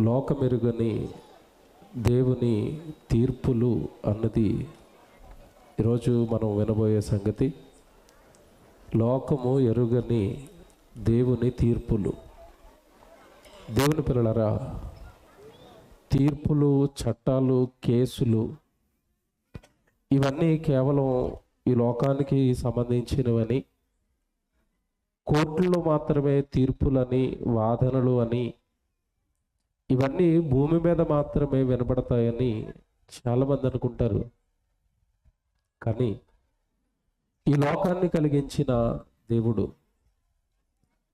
లోకమెరుగని దేవుని తీర్పులు అన్నది ఈరోజు మనం వినబోయే సంగతి. లోకము ఎరుగని దేవుని తీర్పులు. దేవుని పిల్లలారా, తీర్పులు, చట్టాలు, కేసులు ఇవన్నీ కేవలం ఈ లోకానికి సంబంధించినవని, కోర్టుల్లో మాత్రమే తీర్పులని, వాదనలు అని, ఇవన్నీ భూమి మీద మాత్రమే వినపడతాయని చాలామంది అనుకుంటారు. కానీ ఈ లోకాన్ని కలిగించిన దేవుడు,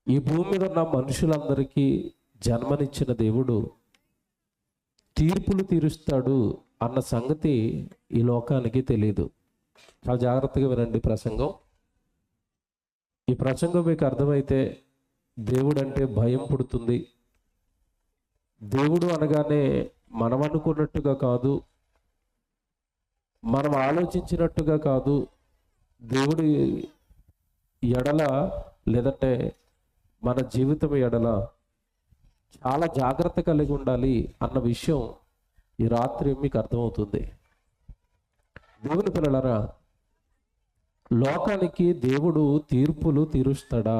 ఈ భూమి మీద ఉన్న మనుషులందరికీ జన్మనిచ్చిన దేవుడు తీర్పులు తీరుస్తాడు అన్న సంగతి ఈ లోకానికి తెలియదు. చాలా జాగ్రత్తగా వినండి ప్రసంగం. ఈ ప్రసంగం మీకు అర్థమైతే దేవుడు అంటే భయం పుడుతుంది. దేవుడు అనగానే మనం అనుకున్నట్టుగా కాదు, మనం ఆలోచించినట్టుగా కాదు. దేవుడి ఎడల, లేదంటే మన జీవితం ఎడల చాలా జాగ్రత్త కలిగి ఉండాలి అన్న విషయం ఈ రాత్రి మీకు అర్థమవుతుంది. దేవుని పిల్లలారా, లోకానికి దేవుడు తీర్పులు తీరుస్తాడా?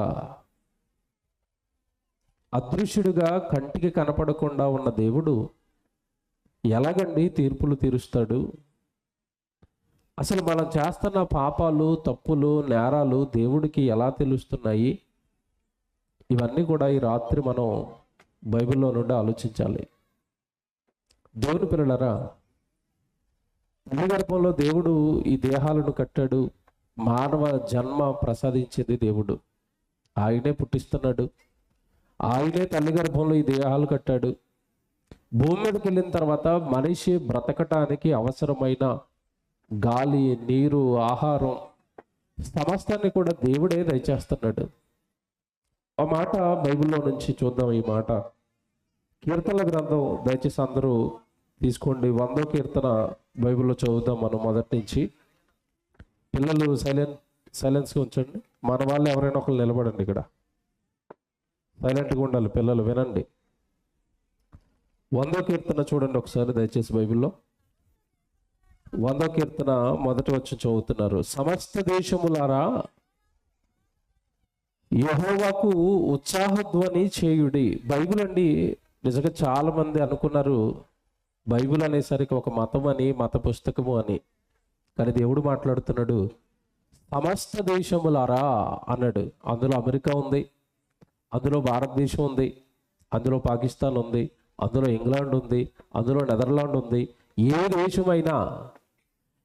అదృశ్యుడిగా కంటికి కనపడకుండా ఉన్న దేవుడు ఎలాగండి తీర్పులు తీరుస్తాడు? అసలు మనం చేస్తున్న పాపాలు, తప్పులు, నేరాలు దేవుడికి ఎలా తెలుస్తున్నాయి? ఇవన్నీ కూడా ఈ రాత్రి మనం బైబిల్లో నుండి ఆలోచించాలి. దేవుని పిల్లలారా, తల్లి గర్భంలో దేవుడు ఈ దేహాలను కట్టాడు. మానవ జన్మ ప్రసాదించింది దేవుడు. ఆయనే పుట్టిస్తున్నాడు. ఆయనే తల్లి గర్భంలో ఈ దేహాలు కట్టాడు. భూమి మీదకి వెళ్ళిన తర్వాత మనిషి బ్రతకటానికి అవసరమైన గాలి, నీరు, ఆహారం సమస్తాన్ని కూడా దేవుడే దయచేస్తున్నాడు. ఆ మాట బైబిల్లో నుంచి చూద్దాం. ఈ మాట కీర్తనల గ్రంథం దయచేసి అందరూ తీసుకోండి. 100వ కీర్తన బైబిల్లో చదువుదాం మనం మొదటి నుంచి. పిల్లలు సైలెన్స్గా ఉంచండి. మన వాళ్ళు ఎవరైనా ఒకరు నిలబడండి. ఇక్కడ సైలెంట్గా ఉండాలి పిల్లలు, వినండి. 100వ కీర్తన చూడండి ఒకసారి దయచేసి బైబిల్లో. 100వ కీర్తన మొదటి వచ్చి చదువుతున్నారు. సమస్త దేశములారా యెహోవాకు ఉత్సాహధ్వని చేయుడి. బైబిల్ అండి, నిజంగా చాలా మంది అనుకున్నారు బైబిల్ అనేసరికి ఒక మతం అని, మత పుస్తకము అని. కానీ దేవుడు మాట్లాడుతున్నాడు సమస్త దేశములారా అన్నాడు. అందులో అమెరికా ఉంది, అందులో భారతదేశం ఉంది, అందులో పాకిస్తాన్ ఉంది, అందులో ఇంగ్లాండ్ ఉంది, అందులో నెదర్లాండ్ ఉంది. ఏ దేశమైనా,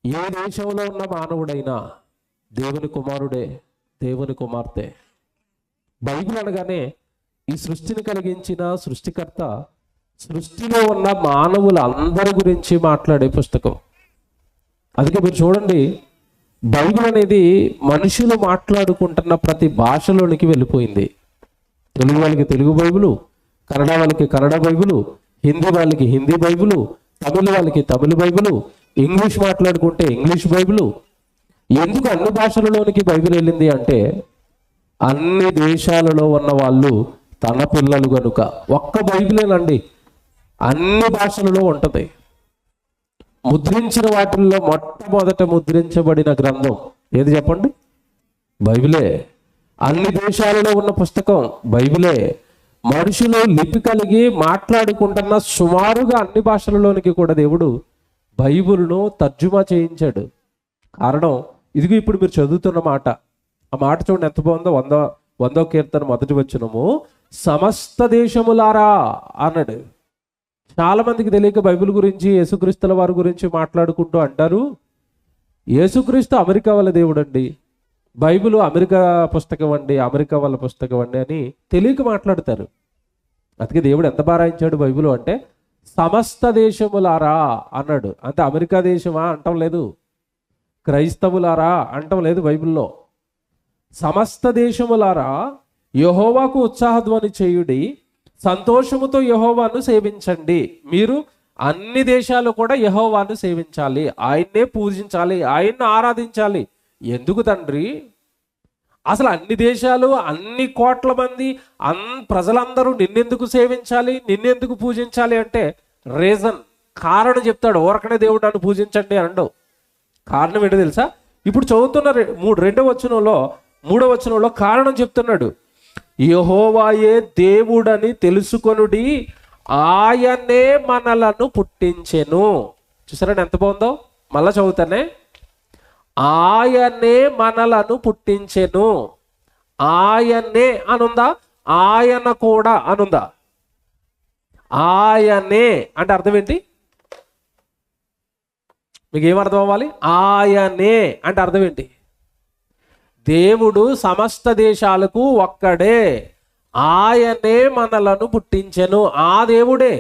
ఏ దేశంలో ఉన్న మానవుడైనా దేవుని కుమారుడే, దేవుని కుమార్తె. బైబిల్ అనగానే ఈ సృష్టిని కలిగించిన సృష్టికర్త సృష్టిలో ఉన్న మానవులందరి గురించి మాట్లాడే పుస్తకం. అందుకే మీరు చూడండి, బైబిల్ అనేది మనుషులు మాట్లాడుకుంటున్న ప్రతి భాషలోనికి వెళ్ళిపోయింది. తెలుగు వాళ్ళకి తెలుగు బైబిలు, కన్నడ వాళ్ళకి కన్నడ బైబిలు, హిందీ వాళ్ళకి హిందీ బైబిలు, తమిళ వాళ్ళకి తమిళ బైబిలు, ఇంగ్లీష్ మాట్లాడుకుంటే ఇంగ్లీష్ బైబిలు. ఎందుకు అన్ని భాషలలోనికి బైబిల్ వెళ్ళింది అంటే, అన్ని దేశాలలో ఉన్న వాళ్ళు తన పిల్లలు కనుక. ఒక్క బైబిలేనండి అన్ని భాషలలో ఉంటుంది. ముద్రించిన వాటిల్లో మొట్టమొదట ముద్రించబడిన గ్రంథం ఏది చెప్పండి? బైబిలే. అన్ని దేశాలలో ఉన్న పుస్తకం బైబిలే. మనుషులు లిపి కలిగి మాట్లాడుకుంటున్న సుమారుగా అన్ని భాషలలోనికి కూడా దేవుడు బైబిల్ను తర్జుమా చేయించాడు. కారణం ఇదిగో ఇప్పుడు మీరు చదువుతున్న మాట. ఆ మాట చూడండి ఎంత బాగుందో. 100వ కీర్తన మొదటి వచనము సమస్త దేశములారా అన్నాడు. చాలా మందికి తెలియక బైబిల్ గురించి, యేసుక్రీస్తుల వారి గురించి మాట్లాడుకుంటూ అంటారు యేసుక్రీస్తు అమెరికా వాళ్ళ దేవుడు అండి, బైబిల్ అమెరికా పుస్తకం అండి, అమెరికా వాళ్ళ పుస్తకం అండి అని తెలియక మాట్లాడతారు. అందుకే దేవుడు ఎంత బారాయించాడు బైబిల్ అంటే సమస్త దేశములారా అన్నాడు. అంటే అమెరికా దేశమా అంటం లేదు, క్రైస్తవులారా అంటం లేదు బైబిల్లో. సమస్త దేశములారా యెహోవాకు ఉత్సాహధ్వని చేయుడి, సంతోషముతో యెహోవాను సేవించండి. మీరు అన్ని దేశాలు కూడా యెహోవాను సేవించాలి, ఆయన్నే పూజించాలి, ఆయన్ను ఆరాధించాలి. ఎందుకు తండ్రి? అసలు అన్ని దేశాలు, అన్ని కోట్ల మంది, ప్రజలందరూ నిన్నెందుకు సేవించాలి, నిన్నెందుకు పూజించాలి అంటే రీజన్, కారణం చెప్తాడు. ఊరకనే దేవుడు నన్ను పూజించండి అనడు. కారణం ఏంటో తెలుసా? ఇప్పుడు చదువుతున్న మూడవ వచనంలో కారణం చెప్తున్నాడు. యెహోవాయే దేవుడని తెలుసుకొనుడి, ఆయనే మనలను పుట్టించెను. చూసారా ఎంత బాగుందో? మళ్ళా చదువుతానే. ఆయనే మనలను పుట్టించెను. ఆయనే అనుందా? ఆయన కూడా అనుందా? ఆయనే అంటే అర్థం ఏంటి? మీకు ఏమర్థం అవ్వాలి? ఆయనే అంటే అర్థం ఏంటి? దేవుడు సమస్త దేశాలకు ఒక్కడే, ఆయనే మనలను పుట్టించెను. ఆ దేవుడే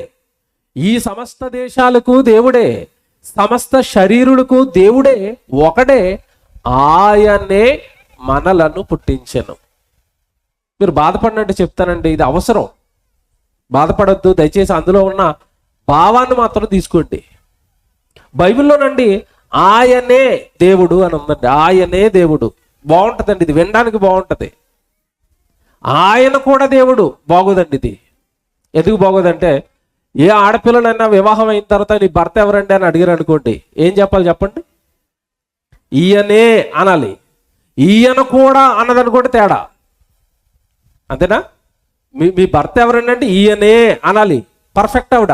ఈ సమస్త దేశాలకు దేవుడే, సమస్త శరీరులకు దేవుడే, ఒకడే, ఆయనే మనలను పుట్టించెను. మీరు బాధపడినట్టు చెప్తానండి, ఇది అవసరం. బాధపడద్దు దయచేసి. అందులో ఉన్న భావాన్ని మాత్రం తీసుకోండి. బైబిల్లోనండి ఆయనే దేవుడు అని ఉందండి. ఆయనే దేవుడు బాగుంటుందండి, ఇది వినడానికి బాగుంటుంది. ఆయన కూడా దేవుడు బాగోదండి. ఇది ఎందుకు బాగోదంటే, ఏ ఆడపిల్లనైనా వివాహం అయిన తర్వాత నీ భర్త ఎవరండి అని అడిగారు అనుకోండి, ఏం చెప్పాలి చెప్పండి? ఈయనే అనాలి. ఈయన కూడా అన్నదనుకోండి తేడా. అంతేనా? మీ భర్త ఎవరండి అంటే ఈయనే అనాలి, పర్ఫెక్ట్ ఆవిడ.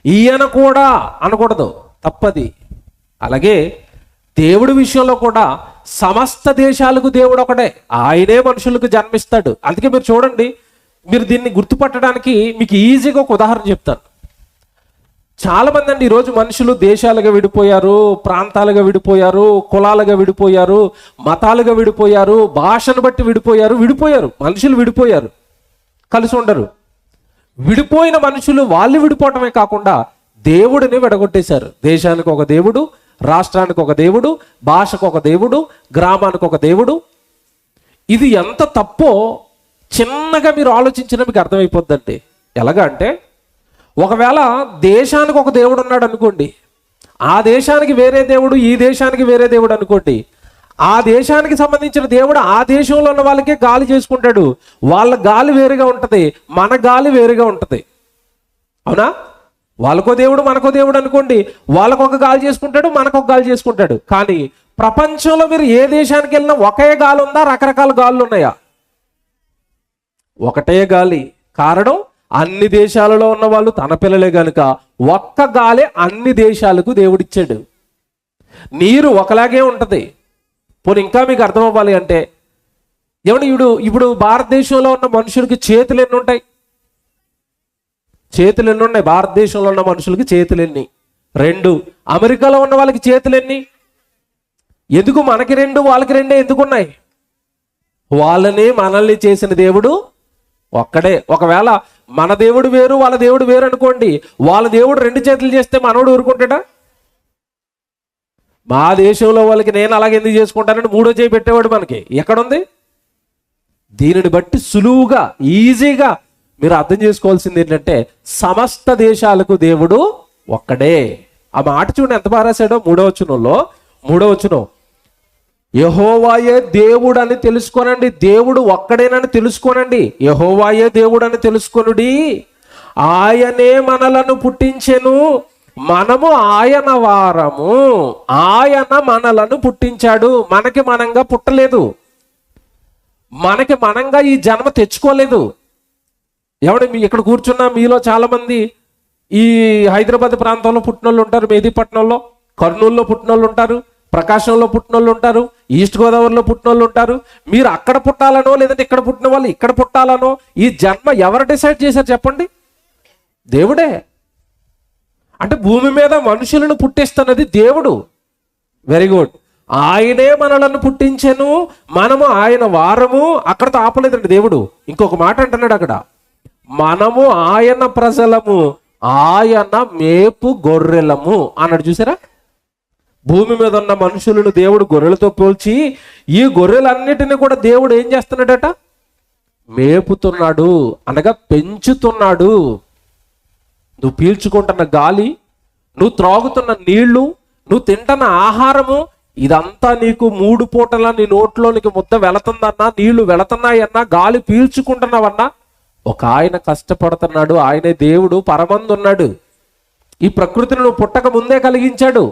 ఈయన కూడా అనకూడదు, తప్పది. అలాగే దేవుడి విషయంలో కూడా సమస్త దేశాలకు దేవుడు ఒకటే, ఆయనే మనుషులకు జన్మిస్తాడు. అందుకే మీరు చూడండి, మీరు దీన్ని గుర్తుపట్టడానికి మీకు ఈజీగా ఒక ఉదాహరణ చెప్తాను. చాలా మంది అండి ఈరోజు మనుషులు దేశాలుగా విడిపోయారు, ప్రాంతాలుగా విడిపోయారు, కులాలుగా విడిపోయారు, మతాలుగా విడిపోయారు, భాషను బట్టి విడిపోయారు. మనుషులు విడిపోయారు, కలిసి ఉండరు. విడిపోయిన మనుషులు వాళ్ళు విడిపోవటమే కాకుండా దేవుడిని విడగొట్టేశారు. దేశానికి ఒక దేవుడు, రాష్ట్రానికి ఒక దేవుడు, భాషకు ఒక దేవుడు, గ్రామానికి ఒక దేవుడు. ఇది ఎంత తప్పో చిన్నగా మీరు ఆలోచించినా మీకు అర్థమైపోద్దండి. ఎలాగా అంటే, ఒకవేళ దేశానికి ఒక దేవుడు ఉన్నాడు అనుకోండి, ఆ దేశానికి వేరే దేవుడు, ఈ దేశానికి వేరే దేవుడు అనుకోండి. ఆ దేశానికి సంబంధించిన దేవుడు ఆ దేశంలో ఉన్న వాళ్ళకే గాలి చేసుకుంటాడు. వాళ్ళ గాలి వేరుగా ఉంటుంది, మన గాలి వేరుగా ఉంటుంది. అవునా? వాళ్ళకో దేవుడు మనకో దేవుడు అనుకోండి, వాళ్ళకొక గాలి చేసుకుంటాడు, మనకొక గాలి చేసుకుంటాడు. కానీ ప్రపంచంలో మీరు ఏ దేశానికి వెళ్ళినా ఒకే గాలి ఉందా, రకరకాల గాలులు ఉన్నాయా? ఒకటే గాలి. కారణం, అన్ని దేశాలలో ఉన్న వాళ్ళు తన పిల్లలే కనుక ఒక్క గాలి అన్ని దేశాలకు దేవుడిచ్చాడు. నీరు ఒకలాగే ఉంటుంది. పోనీ ఇంకా మీకు అర్థం అవ్వాలి అంటే, ఏమంటే ఇప్పుడు భారతదేశంలో ఉన్న మనుషులకి చేతులు ఎన్ని ఉంటాయి? చేతులు ఎన్ని ఉన్నాయి? భారతదేశంలో ఉన్న మనుషులకి చేతులు ఎన్ని? 2. అమెరికాలో ఉన్న వాళ్ళకి చేతులు ఎన్ని? ఎందుకు మనకి 2 వాళ్ళకి 2 ఎందుకు ఉన్నాయి? వాళ్ళని మనల్ని చేసిన దేవుడు ఒక్కడే. ఒకవేళ మన దేవుడు వేరు, వాళ్ళ దేవుడు వేరు అనుకోండి, వాళ్ళ దేవుడు 2 చేతులు చేస్తే మనోడు ఊరుకుంటాడా? మా దేశంలో వాళ్ళకి నేను అలాగే ఎందుకు చేసుకుంటానని 3వ చేయి పెట్టేవాడు మనకి ఎక్కడుంది? దీనిని బట్టి సులువుగా, ఈజీగా మీరు అర్థం చేసుకోవాల్సింది ఏంటంటే, సమస్త దేశాలకు దేవుడు ఒక్కడే. ఆ మాట చూడండి ఎంత బాగా రాశాడో. 3వ వచనం, యెహోవాయే దేవుడు అని తెలుసుకోనండి. దేవుడు ఒక్కడేనని తెలుసుకోనండి. యెహోవాయే దేవుడు అని తెలుసుకొనుడి, ఆయనే మనలను పుట్టించెను, మనము ఆయన వారము. ఆయన మనలను పుట్టించాడు. మనకి మనంగా పుట్టలేదు, మనకి మనంగా ఈ జన్మ తెచ్చుకోలేదు. మీ ఇక్కడ కూర్చున్నా మీలో చాలా మంది ఈ హైదరాబాద్ ప్రాంతంలో పుట్టినోళ్ళు ఉంటారు, మెహదీపట్నంలో, కర్నూలులో పుట్టినోళ్ళు ఉంటారు, ప్రకాశంలో పుట్టినోళ్ళు ఉంటారు, ఈస్ట్ గోదావరిలో పుట్టినోళ్ళు ఉంటారు. మీరు అక్కడ పుట్టాలనో లేదంటే ఇక్కడ పుట్టిన వాళ్ళు ఇక్కడ పుట్టాలనో ఈ జన్మ ఎవరు డిసైడ్ చేశారు చెప్పండి? దేవుడే. అంటే భూమి మీద మనుషులను పుట్టిస్తున్నది దేవుడు. Very good. ఆయనే మనలను పుట్టించెను, మనము ఆయన వారము. అక్కడతో ఆపలేదండి దేవుడు. ఇంకొక మాట అంటున్నాడు అక్కడ, మనము ఆయన ప్రజలము, ఆయన మేపు గొర్రెలము అన్నాడు. చూసారా? భూమి మీద ఉన్న మనుషులను దేవుడు గొర్రెలతో పోల్చి ఈ గొర్రెలన్నిటిని కూడా దేవుడు ఏం చేస్తున్నాడట? మేపుతున్నాడు, అనగా పెంచుతున్నాడు. నువ్వు పీల్చుకుంటున్న గాలి, నువ్వు త్రాగుతున్న నీళ్లు, నువ్వు తింటున్న ఆహారము, ఇదంతా నీకు 3 పూటలా నీ నోట్లోనికి ముద్ద వెళుతుందన్నా, నీళ్లు వెళుతున్నాయన్నా, గాలి పీల్చుకుంటున్నావన్నా, ఒక ఆయన కష్టపడుతున్నాడు. ఆయనే దేవుడు, పరమందున్నాడు. ఈ ప్రకృతిని నువ్వు పుట్టక ముందే కలిగించాడు.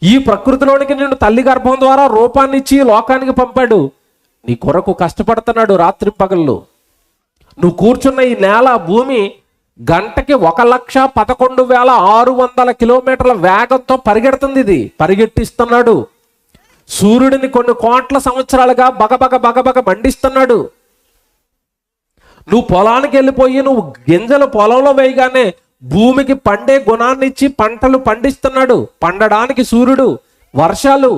ఈ ప్రకృతిలోనికి నిన్ను తల్లి గర్భం ద్వారా రూపాన్ని ఇచ్చి లోకానికి పంపాడు. నీ కొరకు కష్టపడుతున్నాడు రాత్రి పగళ్ళు. నువ్వు కూర్చున్న ఈ నేల, భూమి గంటకి 1,11,600 కిలోమీటర్ల వేగంతో పరిగెడుతుంది. ఇది పరిగెట్టిస్తున్నాడు. సూర్యుడిని కొన్ని కోట్ల సంవత్సరాలుగా బగబగ బగబగ మండిస్తున్నాడు. నువ్వు పొలానికి వెళ్ళిపోయి నువ్వు గింజలు పొలంలో వేయగానే భూమికి పండే గుణాన్ని ఇచ్చి పంటలు పండిస్తున్నాడు. పండడానికి సూర్యుడు, వర్షాలు,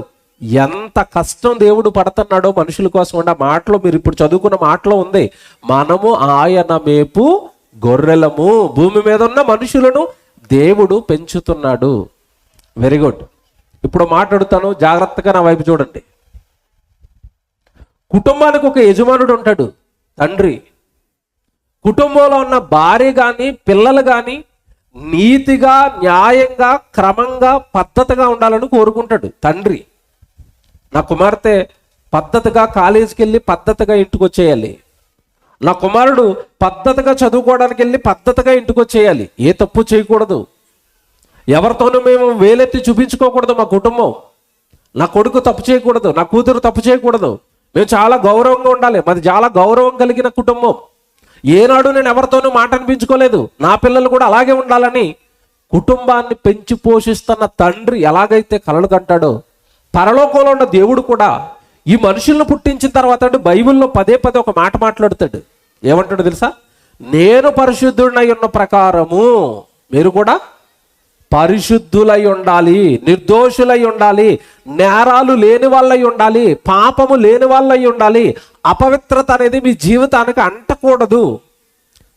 ఎంత కష్టం దేవుడు పడుతున్నాడో మనుషుల కోసం. ఆ మాటలో మీరు ఇప్పుడు చదువుకున్న మాటలో ఉంది, మనము ఆయన మేపు గొర్రెలము. భూమి మీద ఉన్న మనుషులను దేవుడు పెంచుతున్నాడు. Very good. ఇప్పుడు మాట్లాడుతాను, జాగ్రత్తగా నా వైపు చూడండి. కుటుంబానికి ఒక యజమానుడు ఉంటాడు, తండ్రి. కుటుంబంలో ఉన్న భార్య కానీ పిల్లలు కానీ నీతిగా, న్యాయంగా, క్రమంగా, పద్ధతిగా ఉండాలని కోరుకుంటాడు తండ్రి. నా కుమార్తె పద్ధతిగా కాలేజీకి వెళ్ళి పద్ధతిగా ఇంటికి వచ్చేయాలి. నా కుమారుడు పద్ధతిగా చదువుకోవడానికి వెళ్ళి పద్ధతిగా ఇంటికి వచ్చేయాలి. ఏ తప్పు చేయకూడదు. ఎవరితోనూ మేము వేలెత్తి చూపించుకోకూడదు. మా కుటుంబం, నా కొడుకు తప్పు చేయకూడదు, నా కూతురు తప్పు చేయకూడదు. మేము చాలా గౌరవంగా ఉండాలి. మాది చాలా గౌరవం కలిగిన కుటుంబం. ఏనాడు నేను ఎవరితోనూ మాట అనిపించుకోలేదు. నా పిల్లలు కూడా అలాగే ఉండాలని కుటుంబాన్ని పెంచి పోషిస్తున్న తండ్రి ఎలాగైతే కలలు కంటాడో, పరలోకంలో ఉన్న దేవుడు కూడా ఈ మనుషులను పుట్టించిన తర్వాత బైబిల్లో పదే పదే ఒక మాట మాట్లాడుతాడు. ఏమంటాడు తెలుసా? నేను పరిశుద్ధుడై ఉన్న ప్రకారము మీరు కూడా పరిశుద్ధులై ఉండాలి, నిర్దోషులై ఉండాలి, నేరాలు లేని వాళ్ళై ఉండాలి, పాపము లేని వాళ్ళై ఉండాలి, అపవిత్రత అనేది మీ జీవితానికి అంటకూడదు,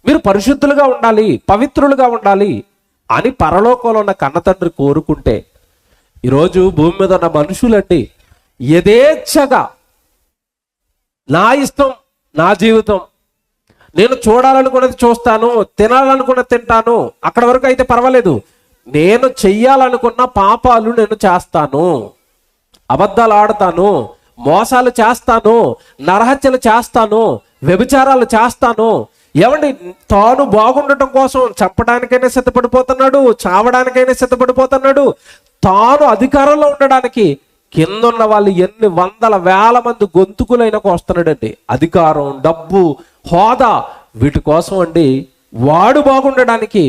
మీరు పరిశుద్ధులుగా ఉండాలి, పవిత్రులుగా ఉండాలి అని పరలోకంలో ఉన్న కన్నతండ్రి కోరుకుంటే, ఈరోజు భూమి మీద ఉన్న మనుషులండి యథేచ్ఛగా నా ఇష్టం, నా జీవితం, నేను చూడాలనుకున్నది చూస్తాను, తినాలనుకున్నది తింటాను, అక్కడ వరకు అయితే పర్వాలేదు, నేను చెయ్యాలనుకున్న పాపాలు నేను చేస్తాను, అబద్ధాలు ఆడతాను, మోసాలు చేస్తాను, నరహత్యలు చేస్తాను, వ్యభిచారాలు చేస్తాను. ఏమండి, తాను బాగుండటం కోసం చంపడానికైనా సిద్ధపడిపోతున్నాడు, చావడానికైనా సిద్ధపడిపోతున్నాడు. తాను అధికారంలో ఉండడానికి కిందున్న వాళ్ళు ఎన్ని వందల వేల మంది గొంతుకులైనా కోస్తున్నాడండి. అధికారం, డబ్బు, హోదా, వీటి కోసం అండి వాడు బాగుండడానికి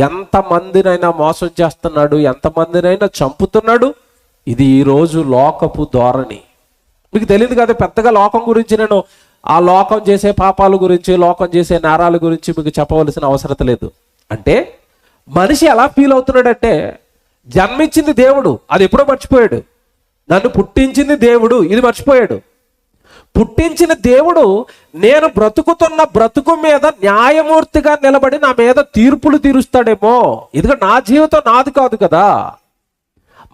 ఎంతమందినైనా మోసం చేస్తున్నాడు, ఎంతమందినైనా చంపుతున్నాడు. ఇది ఈరోజు లోకపు ధోరణి. మీకు తెలియదు కదా, పెద్దగా లోకం గురించి నేను ఆ లోకం చేసే పాపాల గురించి, లోకం చేసే నేరాల గురించి మీకు చెప్పవలసిన అవసరం లేదు. అంటే మనిషి ఎలా ఫీల్ అవుతున్నాడంటే, జన్మించింది దేవుడు, అది ఎప్పుడో మర్చిపోయాడు. నన్ను పుట్టించింది దేవుడు, ఇది మర్చిపోయాడు. పుట్టించిన దేవుడు నేను బ్రతుకుతున్న బ్రతుకు మీద న్యాయమూర్తిగా నిలబడి నా మీద తీర్పులు తీరుస్తాడేమో. ఇదిగో నా జీవితం నాది కాదు కదా.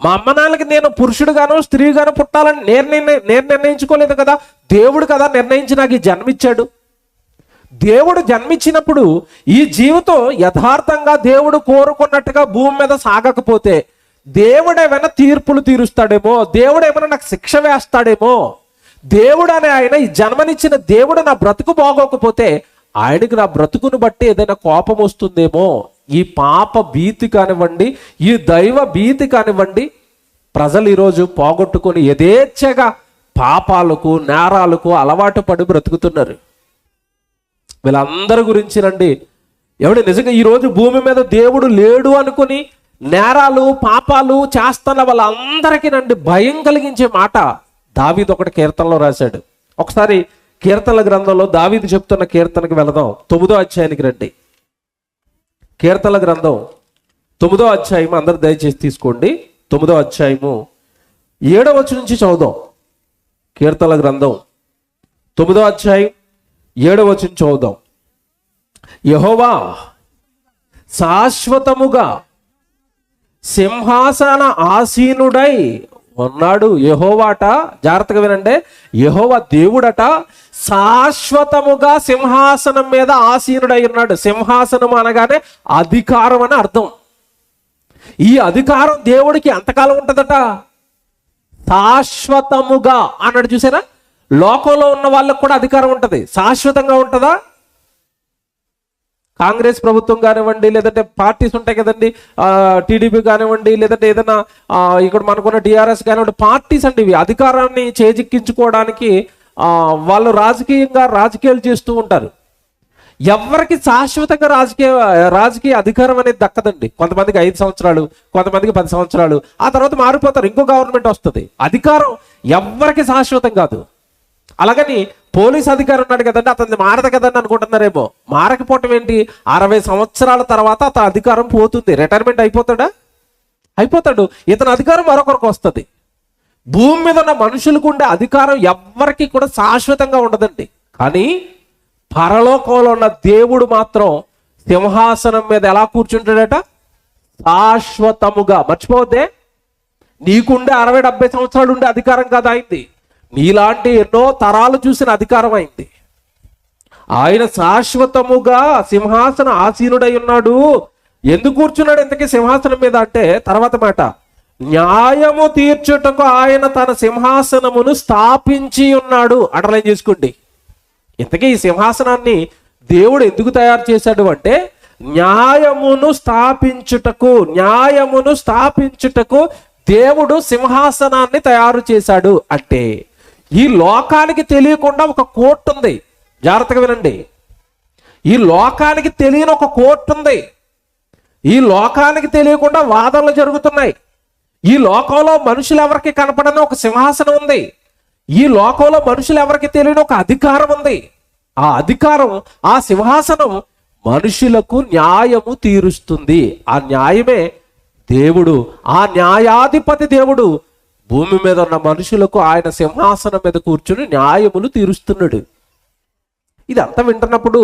మా అమ్మ నాన్నకి నేను పురుషుడుగాను స్త్రీగాను పుట్టాలని నేను నిర్ణయించుకోలేదు కదా. దేవుడు కదా నిర్ణయించి నాకు ఈ జన్మిచ్చాడు. దేవుడు జన్మించినప్పుడు ఈ జీవితం యథార్థంగా దేవుడు కోరుకున్నట్టుగా భూమి మీద సాగకపోతే దేవుడు ఏమైనా తీర్పులు తీరుస్తాడేమో, దేవుడు ఏమైనా నాకు శిక్ష వేస్తాడేమో. దేవుడు అనే ఆయన, ఈ జన్మనిచ్చిన దేవుడు నా బ్రతుకు బాగోకపోతే ఆయనకి నా బ్రతుకును బట్టి ఏదైనా కోపం వస్తుందేమో. ఈ పాప భీతి కానివ్వండి, ఈ దైవ భీతి కానివ్వండి, ప్రజలు ఈరోజు పోగొట్టుకొని యథేచ్ఛగా పాపాలకు, నేరాలకు అలవాటు పడి బ్రతుకుతున్నారు. వీళ్ళందరి గురించినండి ఎవడు నిజంగా ఈరోజు భూమి మీద దేవుడు లేడు అనుకుని నేరాలు, పాపాలు చేస్తున్న వాళ్ళందరికీ నండి భయం కలిగించే మాట దావీదు ఒకటి కీర్తనలో రాశాడు. ఒకసారి కీర్తనల గ్రంథంలో దావీదు చెప్తున్న కీర్తనకి వెళదాం. 9వ అధ్యాయానికి రండి. కీర్తనల గ్రంథం 9వ అధ్యాయం అందరు దయచేసి తీసుకోండి. 9వ అధ్యాయము 7వ వచనం నుంచి చదువుదాం. కీర్తనల గ్రంథం 9వ అధ్యాయం 7వ వచనం చదువుదాం. యెహోవా శాశ్వతముగా సింహాసన ఆసీనుడై ఉన్నాడు. యెహోవాట, జాగ్రత్తగా వినండి, యెహోవా దేవుడట శాశ్వతముగా సింహాసనం మీద ఆసీనుడై ఉన్నాడు. సింహాసనం అనగానే అధికారం అని అర్థం. ఈ అధికారం దేవుడికి ఎంతకాలం ఉంటుందట? శాశ్వతముగా అన్నాడు. చూసారా, లోకంలో ఉన్న వాళ్ళకు కూడా అధికారం ఉంటుంది. శాశ్వతంగా ఉంటుందా? కాంగ్రెస్ ప్రభుత్వం కానివ్వండి, లేదంటే పార్టీస్ ఉంటాయి కదండి, టీడీపీ కానివ్వండి, లేదంటే ఏదైనా ఇక్కడ మనకున్న టీఆర్ఎస్ కానివ్వండి, పార్టీస్ అండి ఇవి. అధికారాన్ని చేజిక్కించుకోవడానికి వాళ్ళు రాజకీయాలు చేస్తూ ఉంటారు. ఎవరికి శాశ్వతంగా రాజకీయ అధికారం అనేది దక్కదండి. కొంతమందికి 5 సంవత్సరాలు, కొంతమందికి 10 సంవత్సరాలు, ఆ తర్వాత మారిపోతారు, ఇంకో గవర్నమెంట్ వస్తుంది. అధికారం ఎవరికి శాశ్వతం కాదు. అలాగని పోలీస్ అధికారి ఉన్నాడు కదండి, అతన్ని మారదు కదండి అనుకుంటున్నారేమో. మారకపోవటం ఏంటి? 60 సంవత్సరాల తర్వాత అతని అధికారం పోతుంది. రిటైర్మెంట్ అయిపోతాడా? అయిపోతాడు. ఇతని అధికారం మరొకరికి వస్తుంది. భూమి మీద ఉన్న మనుషులకు ఉండే అధికారం ఎవ్వరికి కూడా శాశ్వతంగా ఉండదండి. కానీ పరలోకంలో ఉన్న దేవుడు మాత్రం సింహాసనం మీద ఎలా కూర్చుంటాడట? శాశ్వతముగా. మర్చిపోతే, నీకుండే 60-70 సంవత్సరాలు ఉండే అధికారం కాదు అయింది, నీలాంటి ఎన్నో తరాలు చూసిన అధికారం అయింది. ఆయన శాశ్వతముగా సింహాసన ఆసీనుడై ఉన్నాడు. ఎందుకు కూర్చున్నాడు ఇంతకీ సింహాసనం మీద అంటే, తర్వాత మాట, న్యాయము తీర్చుటకు ఆయన తన సింహాసనమును స్థాపించి ఉన్నాడు. అండర్లైన్ చేసుకోండి. ఇంతకీ ఈ సింహాసనాన్ని దేవుడు ఎందుకు తయారు చేశాడు అంటే, న్యాయమును స్థాపించుటకు దేవుడు సింహాసనాన్ని తయారు చేశాడు. అంటే ఈ లోకానికి తెలియకుండా ఒక కోర్టు ఉంది. జాగ్రత్తగా వినండి. ఈ లోకానికి తెలియని ఒక కోర్టు ఉంది. ఈ లోకానికి తెలియకుండా వాదనలు జరుగుతున్నాయి. ఈ లోకంలో మనుషులు ఎవరికి కనపడని ఒక సింహాసనం ఉంది. ఈ లోకంలో మనుషులు ఎవరికి తెలియని ఒక అధికారం ఉంది. ఆ అధికారం, ఆ సింహాసనం మనుషులకు న్యాయము తీరుస్తుంది. ఆ న్యాయమే దేవుడు. ఆ న్యాయాధిపతి దేవుడు భూమి మీద ఉన్న మనుషులకు ఆయన సింహాసనం మీద కూర్చుని న్యాయములు తీరుస్తున్నాడు. ఇదంతా వింటున్నప్పుడు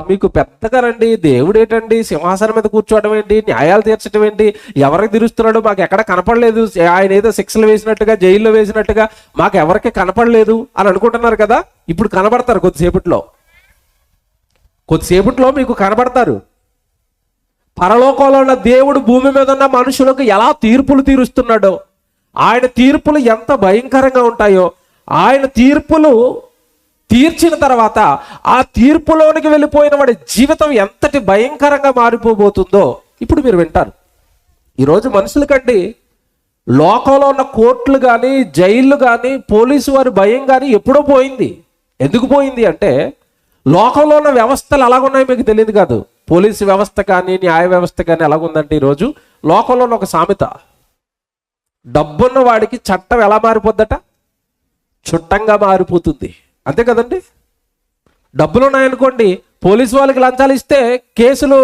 మీకు పెద్దగా రండి, దేవుడు ఏంటండి సింహాసనం మీద కూర్చోవడం ఏంటి, న్యాయాలు తీర్చడం ఏంటి, ఎవరికి తీరుస్తున్నాడు మాకు ఎక్కడ కనపడలేదు, ఆయన ఏదో శిక్షలు వేసినట్టుగా, జైల్లో వేసినట్టుగా మాకు ఎవరికి కనపడలేదు అని అనుకుంటున్నారు కదా. ఇప్పుడు కనబడతారు కొద్దిసేపట్లో మీకు కనబడతారు. పరలోకంలో ఉన్న దేవుడు భూమి మీద ఉన్న మనుషులకు ఎలా తీర్పులు తీరుస్తున్నాడో, ఆయన తీర్పులు ఎంత భయంకరంగా ఉంటాయో, ఆయన తీర్పులు తీర్చిన తర్వాత ఆ తీర్పులోనికి వెళ్ళిపోయిన వాడి జీవితం ఎంతటి భయంకరంగా మారిపోబోతుందో ఇప్పుడు మీరు వింటారు. ఈరోజు మనుషుల కంటే లోకంలో ఉన్న కోర్టులు కానీ, జైళ్ళు కానీ, పోలీసు వారి భయం కానీ ఎప్పుడో పోయింది. ఎందుకు పోయింది అంటే, లోకంలో ఉన్న వ్యవస్థలు ఎలాగున్నాయో మీకు తెలియదు కాదు. పోలీసు వ్యవస్థ కానీ, న్యాయ వ్యవస్థ కానీ ఎలాగుందంటే, ఈరోజు లోకంలో ఉన్న ఒక సామెత, డబ్బున్న వాడికి చట్టం ఎలా మారిపోద్దట? చుట్టంగా మారిపోతుంది. అంతే కదండి. డబ్బులు ఉన్నాయనుకోండి, పోలీసు వాళ్ళకి లంచాలు ఇస్తే కేసులు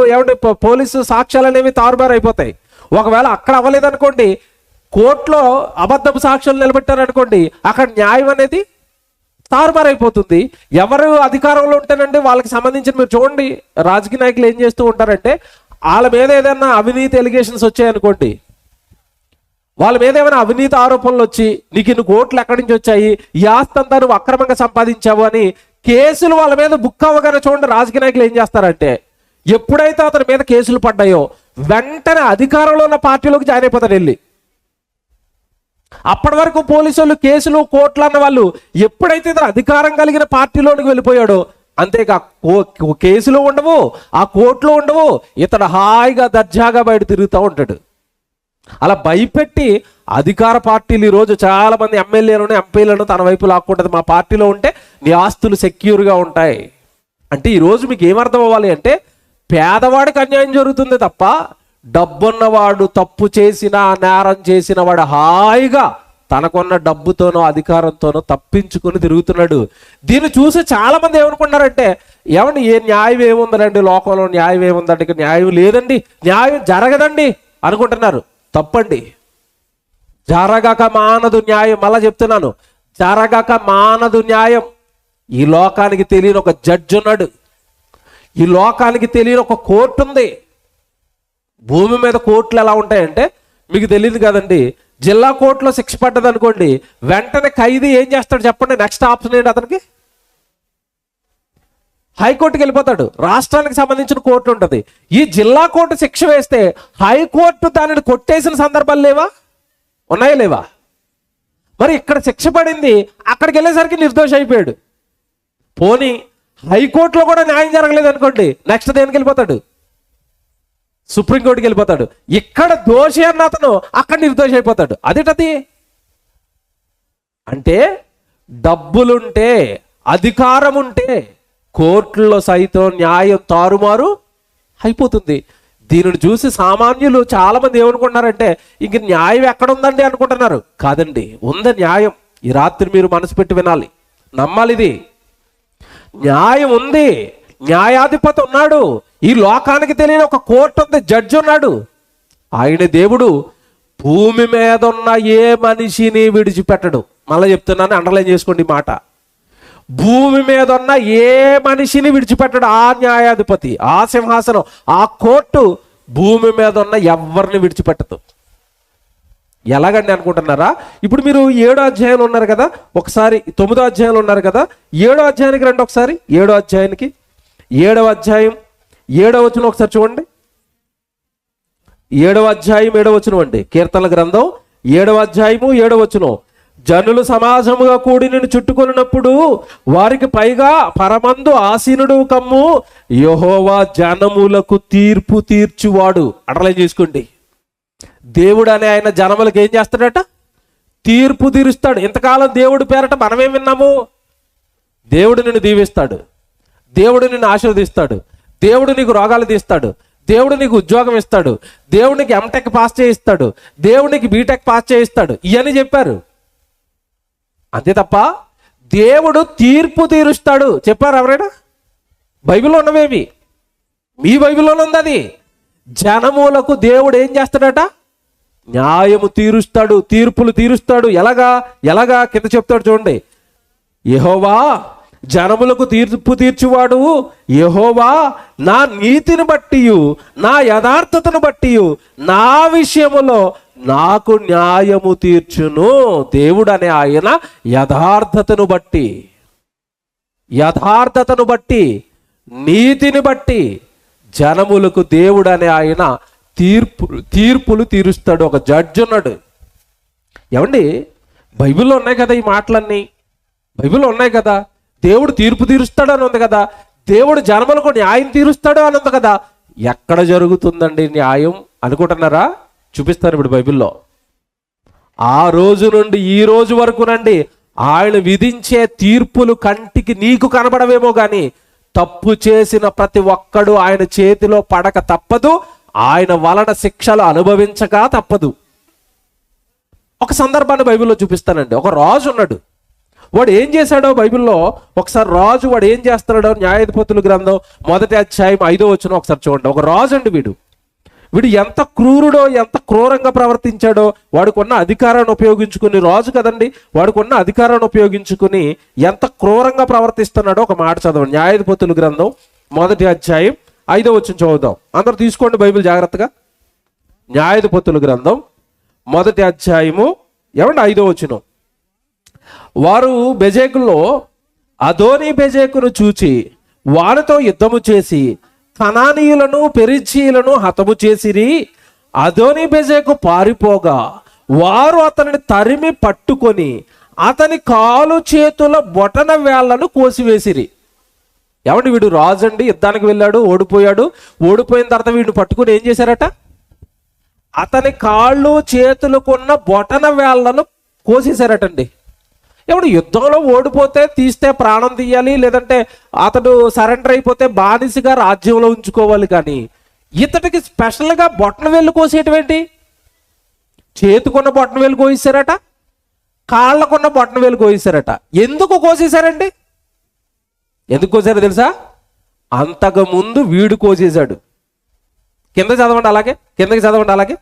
పోలీసు సాక్ష్యాలు అనేవి తారుమారు అయిపోతాయి. ఒకవేళ అక్కడ అవ్వలేదనుకోండి, కోర్టులో అబద్ధపు సాక్ష్యాలు నిలబెట్టారనుకోండి, అక్కడ న్యాయం అనేది తారుమారైపోతుంది. ఎవరు అధికారంలో ఉంటేనండి వాళ్ళకి సంబంధించిన, మీరు చూడండి రాజకీయ నాయకులు ఏం చేస్తూ ఉంటారంటే, వాళ్ళ మీద ఏదైనా అవినీతి ఎలిగేషన్స్ వచ్చాయనుకోండి, వాళ్ళ మీద ఏమైనా అవినీతి ఆరోపణలు వచ్చి, నీకు ఇన్ని కోట్లు ఎక్కడి నుంచి వచ్చాయి, ఈ ఆస్తి అంతా నువ్వు అక్రమంగా సంపాదించావు అని కేసులు వాళ్ళ మీద బుక్ అవ్వగానే చూడండి రాజకీయ నాయకులు ఏం చేస్తారంటే, ఎప్పుడైతే అతని మీద కేసులు పడ్డాయో వెంటనే అధికారంలో ఉన్న పార్టీలోకి జాయిన్ అయిపోతారు వెళ్ళి. అప్పటి వరకు పోలీసు వాళ్ళు కేసులు, కోర్టులు అన్న వాళ్ళు ఎప్పుడైతే ఇతను అధికారం కలిగిన పార్టీలోనికి వెళ్ళిపోయాడో, అంతేగా కేసులు ఉండవు, ఆ కోర్టులు ఉండవు, ఇతడు హాయిగా దర్జాగా బయట తిరుగుతూ ఉంటాడు. అలా భయపెట్టి అధికార పార్టీలు ఈరోజు చాలా మంది ఎమ్మెల్యేలను, ఎంపీలను తన వైపు లాక్కుంటుంది. మా పార్టీలో ఉంటే నీ ఆస్తులు సెక్యూర్గా ఉంటాయి అంటే, ఈరోజు మీకు ఏమర్థం అవ్వాలి అంటే, పేదవాడికి అన్యాయం జరుగుతుంది తప్ప డబ్బున్నవాడు తప్పు చేసినా, నేరం చేసిన వాడు హాయిగా తనకున్న డబ్బుతోనో అధికారంతోనో తప్పించుకొని తిరుగుతున్నాడు. దీన్ని చూసి చాలా మంది ఏమనుకుంటున్నారంటే, ఏమండి ఏ న్యాయం ఏముందండి, లోకంలో న్యాయం ఏముందంటే, ఇక న్యాయం లేదండి, న్యాయం జరగదండి అనుకుంటున్నారు. తప్పండి. జరగక మానదు న్యాయం. మళ్ళా చెప్తున్నాను, జరగక మానదు న్యాయం. ఈ లోకానికి తెలియని ఒక జడ్జి ఉన్నాడు. ఈ లోకానికి తెలియని ఒక కోర్టు ఉంది. భూమి మీద కోర్టులు ఎలా ఉంటాయంటే మీకు తెలియదు కదండి. జిల్లా కోర్టులో శిక్ష పడ్డది అనుకోండి, వెంటనే ఖైదీ ఏం చేస్తాడు చెప్పండి? నెక్స్ట్ ఆప్షన్ ఏంటి అతనికి? హైకోర్టుకి వెళ్ళిపోతాడు. రాష్ట్రానికి సంబంధించిన కోర్టు ఉంటుంది. ఈ జిల్లా కోర్టు శిక్ష వేస్తే హైకోర్టు దానిని కొట్టేసిన సందర్భాలు లేవా? ఉన్నాయా లేవా? మరి ఇక్కడ శిక్ష పడింది, అక్కడికి వెళ్ళేసరికి నిర్దోషి అయిపోయాడు. పోనీ హైకోర్టులో కూడా న్యాయం జరగలేదు అనుకోండి, నెక్స్ట్ దేనికి వెళ్ళిపోతాడు? సుప్రీంకోర్టుకి వెళ్ళిపోతాడు. ఇక్కడ దోషి అన్న అతను అక్కడ నిర్దోషి అయిపోతాడు. అదేటది అంటే డబ్బులుంటే, అధికారం ఉంటే కోర్టుల్లో సైతం న్యాయం తారుమారు అయిపోతుంది. దీనిని చూసి సామాన్యులు చాలా మంది ఏమనుకుంటున్నారంటే, ఇంక న్యాయం ఎక్కడుందండి అనుకుంటున్నారు. కాదండి, ఉంది న్యాయం. ఈ రాత్రి మీరు మనసు పెట్టి వినాలి, నమ్మాలి. ఇది న్యాయం ఉంది, న్యాయాధిపతి ఉన్నాడు. ఈ లోకానికి తెలియని ఒక కోర్టు ఉంది, జడ్జి ఉన్నాడు. ఆయన దేవుడు భూమి మీద ఉన్న ఏ మనిషిని విడిచిపెట్టడు. మళ్ళీ చెప్తున్నాను, అండర్లైన్ చేసుకోండి ఈ మాట. భూమి మీద ఉన్న ఏ మనిషిని విడిచిపెట్టడు. ఆ న్యాయాధిపతి, ఆ సింహాసనం, ఆ కోర్టు భూమి మీద ఉన్న ఎవరిని విడిచిపెట్టదు. ఎలాగండి అనుకుంటున్నారా? ఇప్పుడు మీరు 7వ అధ్యాయంలో ఉన్నారు కదా, ఒకసారి 9వ అధ్యాయంలో ఉన్నారు కదా, 7వ అధ్యాయానికి రండి ఒకసారి. 7వ అధ్యాయానికి, 7వ అధ్యాయం 7వ వచనం ఒకసారి చూడండి. 7వ అధ్యాయం 7వ వచనం అండి. కీర్తనల గ్రంథం 7వ అధ్యాయము 7వ వచనం. జనులు సమాజముగా కూడి నిన్ను చుట్టుకొనినప్పుడు వారికి పైగా పరమందు ఆసీనుడు కమ్ము, యెహోవా జనములకు తీర్పు తీర్చువాడు. అండర్లైన్ చేసుకోండి. దేవుడు అనే ఆయన జనములకు ఏం చేస్తాడట? తీర్పు తీరుస్తాడు. ఇంతకాలం దేవుడి పేరట మనమేం విన్నాము? దేవుడు నిన్ను దీవిస్తాడు, దేవుడు నిన్ను ఆశీర్వదిస్తాడు, దేవుడు నీకు రోగాలు తీస్తాడు, దేవుడు నీకు ఉద్యోగం ఇస్తాడు, దేవుడు నీకు ఎంటెక్ పాస్ చేయిస్తాడు, దేవుడు నీకు బీటెక్ పాస్ చేయిస్తాడు, ఇవన్నీ చెప్పారు. అంతే తప్ప దేవుడు తీర్పు తీరుస్తాడు చెప్పారు ఎవరైనా? బైబిల్లో ఉన్నవేవి? మీ బైబిల్లోనే ఉంది అది. జనములకు దేవుడు ఏం చేస్తాడట? న్యాయము తీరుస్తాడు, తీర్పులు తీరుస్తాడు. ఎలాగా కింద చెప్తాడు చూడండి. యెహోవా జనములకు తీర్పు తీర్చువాడు, యెహోవా నా నీతిని బట్టి, నా యథార్థతను బట్టి నా విషయములో నాకు న్యాయము తీర్చును. దేవుడు అనే ఆయన యథార్థతను బట్టి, నీతిని బట్టి జనములకు దేవుడు అనే ఆయన తీర్పులు తీరుస్తాడు. ఒక జడ్జి ఉన్నాడు. ఏమండి, బైబిల్లో ఉన్నాయి కదా ఈ మాటలన్నీ, బైబిల్లో ఉన్నాయి కదా. దేవుడు తీర్పు తీరుస్తాడు అని ఉంది కదా, దేవుడు జనములకు న్యాయం తీరుస్తాడు అని ఉంది కదా. ఎక్కడ జరుగుతుందండి న్యాయం అనుకుంటున్నారా? చూపిస్తాను ఇప్పుడు బైబిల్లో. ఆ రోజు నుండి ఈ రోజు వరకునండి ఆయన విధించే తీర్పులు కంటికి నీకు కనబడవేమో కానీ తప్పు చేసిన ప్రతి ఒక్కడు ఆయన చేతిలో పడక తప్పదు, ఆయన వలన శిక్షలు అనుభవించక తప్పదు. ఒక సందర్భాన్ని బైబిల్లో చూపిస్తానండి. ఒక రాజు ఉన్నాడు. వాడు ఏం చేశాడో బైబిల్లో ఒకసారి రాజు వాడు ఏం చేస్తున్నాడో న్యాయాధిపతుల గ్రంథం 1వ అధ్యాయం 5వ వచనం ఒకసారి చూడండి. ఒక రాజు అండి వీడు ఎంత క్రూరుడో, ఎంత క్రూరంగా ప్రవర్తించాడో. వాడికున్న అధికారాన్ని ఉపయోగించుకుని, రాజు కదండి, వాడికున్న అధికారాన్ని ఉపయోగించుకుని ఎంత క్రూరంగా ప్రవర్తిస్తున్నాడో ఒక మాట చదవండి. న్యాయాధిపతుల గ్రంథం 1వ అధ్యాయం 5వ వచనం చదువుదాం. అందరూ తీసుకోండి బైబిల్ జాగ్రత్తగా. న్యాయాధిపతుల గ్రంథం 1వ అధ్యాయము 5వ వచనం. వారు బెజెకులో అదోని బెజెకును చూచి వారితో యుద్ధము చేసి కనానీయులను పెరిజీయులను హతము చేసిరి. అదోని బెజెకు పారిపోగా వారు అతనిని తరిమి పట్టుకొని అతని కాలు చేతుల బొటన వేళ్లను కోసివేసిరి. ఏమండి, వీడు రాజు అండి, యుద్ధానికి వెళ్ళాడు, ఓడిపోయిన తర్వాత వీడిని పట్టుకుని ఏం చేశారట? అతని కాళ్ళు చేతులకున్న బొటన వేళ్లను కోసేశారటండి. ఇప్పుడు యుద్ధంలో ఓడిపోతే తీస్తే ప్రాణం తీయాలి, లేదంటే అతడు సరెండర్ అయిపోతే బానిసగా రాజ్యంలో ఉంచుకోవాలి. కానీ ఇతడికి స్పెషల్గా బొట్టన వేళ్ళు కోసేయటం ఏంటి? చేతుకున్న బొట్టన వేలు కోసేశారట, కాళ్ళకున్న బొట్టన వేలు కోసేశారట. ఎందుకు కోసేశారండి? ఎందుకు కోసారో తెలుసా? అంతకుముందు వీడు కోసేశాడు. కిందకి చదవండి అలాగే.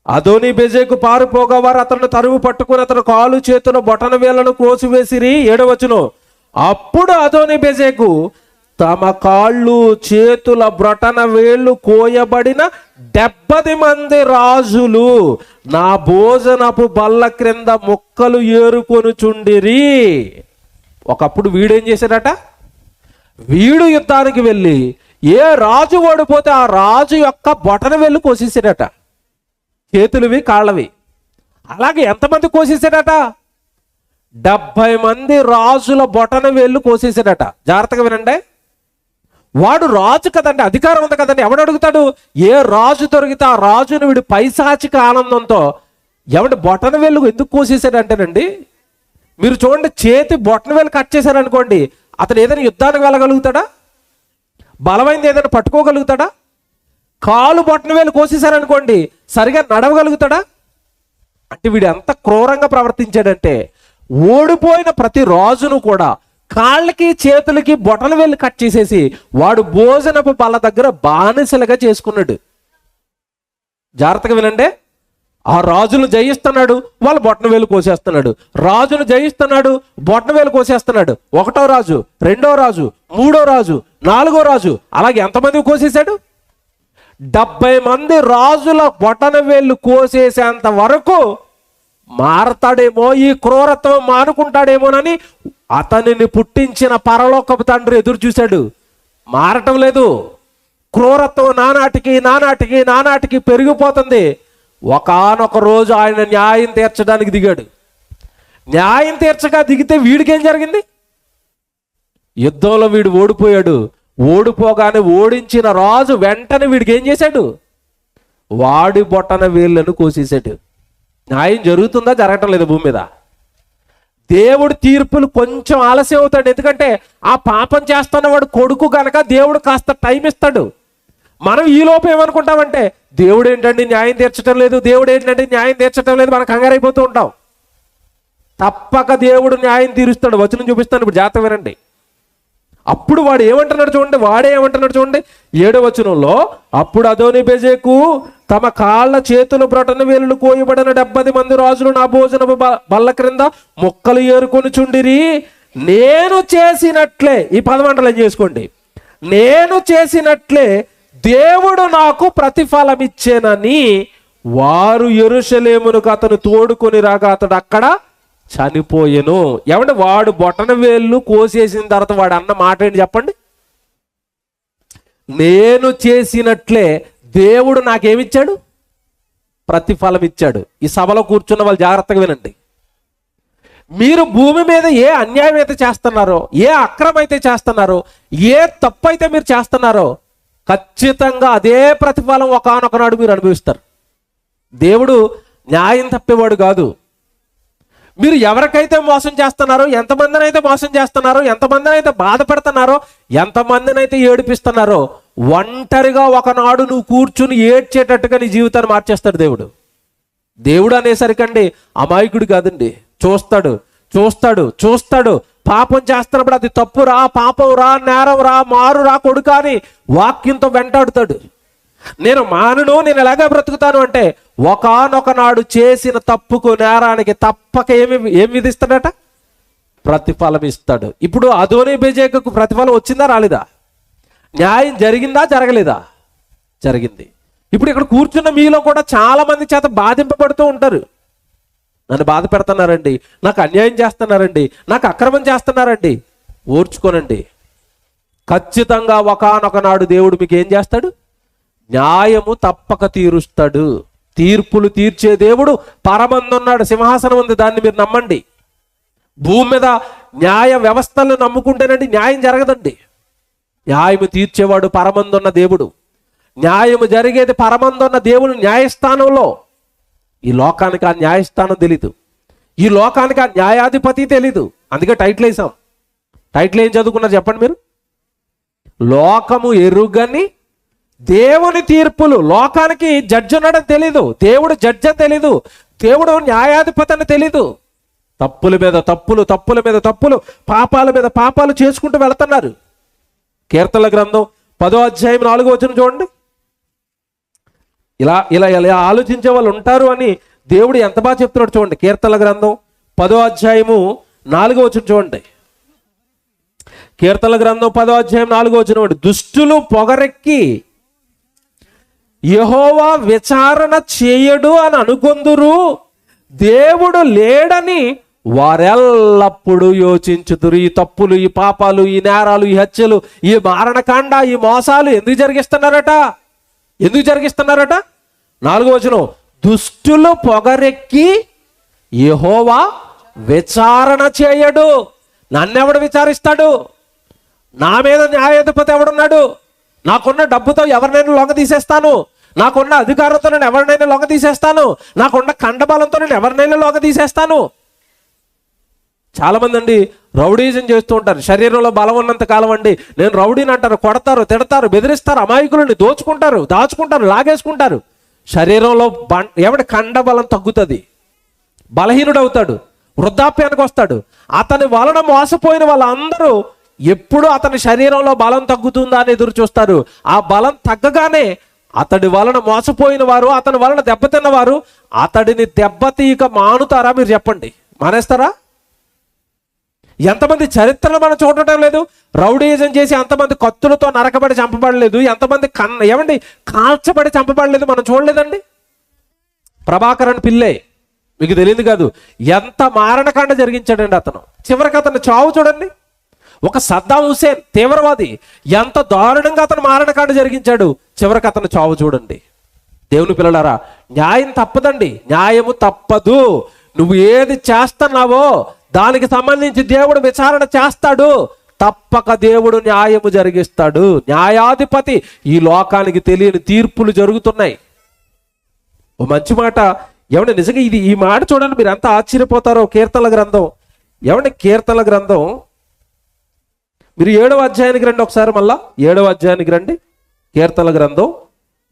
అదోని బెజెకు పారిపోగా వారు అతను తరువు పట్టుకుని అతను కాలు చేతుల బొటన వేళ్లను కోసివేసిరి. 7వ వచనం. అప్పుడు అదోని బెజెకు తమ కాళ్ళు చేతుల బొటన వేళ్ళు కోయబడిన 70 మంది రాజులు నా భోజనపు బల్ల క్రింద ముక్కలు ఏరుకొనుచుండిరి. ఒకప్పుడు వీడేం చేశాడట? వీడు యుద్ధానికి వెళ్ళి ఏ రాజు ఓడిపోతే ఆ రాజు యొక్క బొటన వేళ్ళు కోసేసాడట, చేతులవి కాళ్ళవి. అలాగే ఎంతమంది కోసేసాడట? 70 మంది రాజుల బొటన వేళ్ళు కోసేసాడట. జాగ్రత్తగా వినండి. వాడు రాజు కదండి, అధికారం ఉంది కదండి. ఎవడు అడుగుతాడు? ఏ రాజు దొరికితే ఆ రాజును వీడు పైశాచిక ఆనందంతో ఎవడి బొటన వేళ్ళు ఎందుకు కోసేసాడంటేనండి, మీరు చూడండి, చేతి బొటన వేలు కట్ చేశారనుకోండి, అతను ఏదైనా యుద్ధానికి వెళ్ళగలుగుతాడా? బలమైంది ఏదైనా పట్టుకోగలుగుతాడా? కాలు బొటన వేలు కోసేశారనుకోండి, సరిగా నడవగలుగుతాడా? అంటే వీడు ఎంత క్రూరంగా ప్రవర్తించాడంటే, ఓడిపోయిన ప్రతి రాజును కూడా కాళ్ళకి చేతులకి బొటన వేలు కట్ చేసేసి వాడు భోజనపు బల్ల దగ్గర బానిసలుగా చేసుకున్నాడు. జాగ్రత్తగా వినండి. ఆ రాజును జయిస్తున్నాడు, వాళ్ళ బొటన వేలు కోసేస్తున్నాడు. రాజును జయిస్తున్నాడు, బొటన వేలు కోసేస్తున్నాడు. 1వ రాజు, 2వ రాజు, 3వ రాజు, 4వ రాజు, అలాగే ఎంతమంది కోసేశాడు? 70 మంది రాజుల బొటన వేళ్ళు కోసేసేంత వరకు మారతాడేమో, ఈ క్రూరత్వం మానుకుంటాడేమోనని అతనిని పుట్టించిన పరలోకపు తండ్రి ఎదురు చూశాడు. మారటం లేదు. క్రూరత్వం నానాటికి పెరిగిపోతుంది. ఒకానొక రోజు ఆయన న్యాయం తీర్చడానికి దిగాడు. న్యాయం తీర్చగా దిగితే వీడికేం జరిగింది? యుద్ధంలో వీడు ఓడిపోయాడు. ఓడిపోగానే ఓడించిన రాజు వెంటనే వీడికి ఏం చేశాడు? వాడి బొటన వేళ్ళను కోసేశాడు. న్యాయం జరుగుతుందా? జరగటం లేదు భూమి మీద. దేవుడు తీర్పులు కొంచెం ఆలస్యం అవుతాడు. ఎందుకంటే ఆ పాపం చేస్తున్నవాడు కొడుకు గనక దేవుడు కాస్త టైం ఇస్తాడు. మనం ఈ లోపు ఏమనుకుంటామంటే, దేవుడు ఏంటండి న్యాయం తీర్చడం లేదు, దేవుడు ఏంటంటే న్యాయం తీర్చడం లేదు, మనం కంగారైపోతూ ఉంటాం. తప్పక దేవుడు న్యాయం తీరుస్తాడు. వచనం చూపిస్తాను, ఇప్పుడు జాగ్రత్త వినండి. అప్పుడు వాడు ఏమంటున్నాడు చూడండి, వాడే ఏమంటున్నాడు చూడండి. 7వ వచనంలో, అప్పుడు అదోనీబెజెకు తమ కాళ్ళ చేతులు బ్రొటన వేలులు కోయబడిన 70 మంది రాజులు నా భోజనపు బల్ల క్రింద మొక్కలు ఏరుకొని చుండిరి. నేను చేసినట్లే, ఈ పదమంటలు ఏం చేసుకోండి, నేను చేసినట్లే దేవుడు నాకు ప్రతిఫలం ఇచ్చేనని వారు యెరూషలేమునకు అతను తోడుకొని రాగా అతడు అక్కడ చనిపోయెను. ఏమంటే వాడు బొటన వేళ్ళు కోసేసిన తర్వాత వాడు అన్న మాట ఏంటి చెప్పండి? నేను చేసినట్లే దేవుడు నాకేమిచ్చాడు? ప్రతిఫలం ఇచ్చాడు. ఈ సభలో కూర్చున్న వాళ్ళు జాగ్రత్తగా వినండి. మీరు భూమి మీద ఏ అన్యాయం అయితే చేస్తున్నారో, ఏ అక్రమం అయితే చేస్తున్నారో, ఏ తప్పు అయితే మీరు చేస్తున్నారో, ఖచ్చితంగా అదే ప్రతిఫలం ఒకానొక నాడు మీరు అనుభవిస్తారు. దేవుడు న్యాయం తప్పేవాడు కాదు. మీరు ఎవరికైతే మోసం చేస్తున్నారో, ఎంతమందిని అయితే మోసం చేస్తున్నారో, ఎంతమందిని అయితే బాధ పెడుతున్నారో, ఎంతమందిని అయితే ఏడిపిస్తున్నారో, ఒంటరిగా ఒకనాడు నువ్వు కూర్చుని ఏడ్చేటట్టుగా నీ జీవితాన్ని మార్చేస్తాడు దేవుడు. దేవుడు అనేసరికండి అమాయకుడు కాదండి. చూస్తాడు చూస్తాడు చూస్తాడు. పాపం చేస్తున్నప్పుడు అది తప్పు రా, పాపం రా, నేరం రా, మారు రా కొడుకా అని వాక్యంతో వెంటాడుతాడు. నేను మానును, నేను ఎలాగా బ్రతుకుతాను అంటే ఒకానొక నాడు చేసిన తప్పుకు, నేరానికి తప్పక ఏం విధిస్తాడట? ప్రతిఫలం ఇస్తాడు. ఇప్పుడు అదోనీబెజెకుకు ప్రతిఫలం వచ్చిందా రాలేదా? న్యాయం జరిగిందా జరగలేదా? జరిగింది. ఇప్పుడు ఇక్కడ కూర్చున్న మీలో కూడా చాలా మంది చేత బాధింపబడుతూ ఉంటారు. నన్ను బాధ పెడుతున్నారండి, నాకు అన్యాయం చేస్తున్నారండి, నాకు అక్రమం చేస్తున్నారండి. ఓర్చుకోనండి. ఖచ్చితంగా ఒకానొక నాడు దేవుడు మీకు ఏం చేస్తాడు? న్యాయము తప్పక తీరుస్తాడు. తీర్పులు తీర్చే దేవుడు పరమందున్నాడు, సింహాసనం ఉంది, దాన్ని మీరు నమ్మండి. భూమి మీద న్యాయ వ్యవస్థలను నమ్ముకుంటేనండి న్యాయం జరగదండి. న్యాయము తీర్చేవాడు పరమందున్న దేవుడు. న్యాయము జరిగేది పరమందున్న దేవుడు న్యాయస్థానంలో. ఈ లోకానికి ఆ న్యాయస్థానం తెలీదు, ఈ లోకానికి ఆ న్యాయాధిపతి తెలీదు. అందుకే టైటిల్ వేసాం. టైటిల్ ఏం చదువుకున్నారు చెప్పండి మీరు? లోకము ఎరుగని దేవుని తీర్పులు. లోకానికి జడ్జి ఉన్నాడని తెలీదు, దేవుడు జడ్జి అని తెలీదు, దేవుడు న్యాయాధిపతి అని తెలీదు. తప్పుల మీద తప్పులు, తప్పుల మీద తప్పులు, పాపాల మీద పాపాలు చేసుకుంటూ వెళుతున్నారు. కీర్తనల గ్రంథం 10వ అధ్యాయం 4వ వచనం చూడండి. ఇలా ఇలా ఇలా ఆలోచించే వాళ్ళు ఉంటారు అని దేవుడు ఎంత బాగా చెప్తున్నాడు చూడండి. కీర్తనల గ్రంథం 10వ అధ్యాయము 4వ వచనం చూడండి. కీర్తనల గ్రంథం 10వ అధ్యాయం 4వ వచనం. దుష్టులు పొగరెక్కి యెహోవా విచారణ చేయడు అని అనుకొందురు, దేవుడు లేడని వారెల్లప్పుడు యోచించుదురు. ఈ తప్పులు, ఈ పాపాలు, ఈ నేరాలు, ఈ హత్యలు, ఈ మారణకాండ, ఈ మోసాలు ఎందుకు జరిగిస్తున్నారట? ఎందుకు జరిగిస్తున్నారట? 4వ వచనం. దుష్టులు పొగరెక్కి యెహోవా విచారణ చేయడు. నన్నెవడు విచారిస్తాడు? నా మీద న్యాయాధిపతి ఎవడున్నాడు? నాకున్న డబ్బుతో ఎవరినైనా లొంగ తీసేస్తాను, నాకున్న అధికారంతో నేను ఎవరినైనా లొంగ తీసేస్తాను, నాకున్న కండబలంతో నేను ఎవరినైనా లొంగ తీసేస్తాను. చాలామంది అండి రౌడీజం చేస్తూ ఉంటారు. శరీరంలో బలం ఉన్నంత కాలం అండి నేను రౌడీని అంటారు, కొడతారు, తిడతారు, బెదిరిస్తారు, అమాయకులని దోచుకుంటారు, దాచుకుంటారు, లాగేసుకుంటారు. శరీరంలో ఎవడి కండబలం తగ్గుతుంది, బలహీనుడవుతాడు, వృద్ధాప్యానికి వస్తాడు. అతని వలన మోసపోయిన వాళ్ళందరూ ఎప్పుడు అతని శరీరంలో బలం తగ్గుతుందా అని ఎదురు చూస్తారు. ఆ బలం తగ్గగానే అతడి వలన మోసపోయిన వారు, అతని వలన దెబ్బతిన్నవారు అతడిని దెబ్బతీయక మానుతారా? మీరు చెప్పండి, మానేస్తారా? ఎంతమంది చరిత్రను మనం చూడటం లేదు? రౌడీజం చేసి ఎంతమంది కత్తులతో నరకబడి చంపబడలేదు, ఎంతమంది ఏమండి కాల్చబడి చంపబడలేదు మనం చూడలేదండి. ప్రభాకరన్ పిల్లే, మీకు తెలియదు కాదు, ఎంత మారణకాండ జరిగించాడండి అతను. చివరికి అతను చావు చూడండి. ఒక సద్దాం హుసేన్ తీవ్రవాది, ఎంత దారుణంగా అతను మారణకాండ జరిగించాడు. చివరికి అతను చావు చూడండి. దేవుని పిల్లలారా, న్యాయం తప్పదండి, న్యాయము తప్పదు. నువ్వు ఏది చేస్తున్నావో దానికి సంబంధించి దేవుడు విచారణ చేస్తాడు. తప్పక దేవుడు న్యాయము జరిగిస్తాడు. న్యాయాధిపతి. ఈ లోకానికి తెలియని తీర్పులు జరుగుతున్నాయి. ఓ మంచి మాట ఏమంటే, నిజంగా ఈ మాట చూడండి, మీరు ఎంత ఆశ్చర్యపోతారో. కీర్తనల గ్రంథం, ఏమంటే కీర్తనల గ్రంథం మీరు 7వ అధ్యాయానికి రండి ఒకసారి, మళ్ళా 7వ అధ్యాయానికి రండి. కీర్తనల గ్రంథం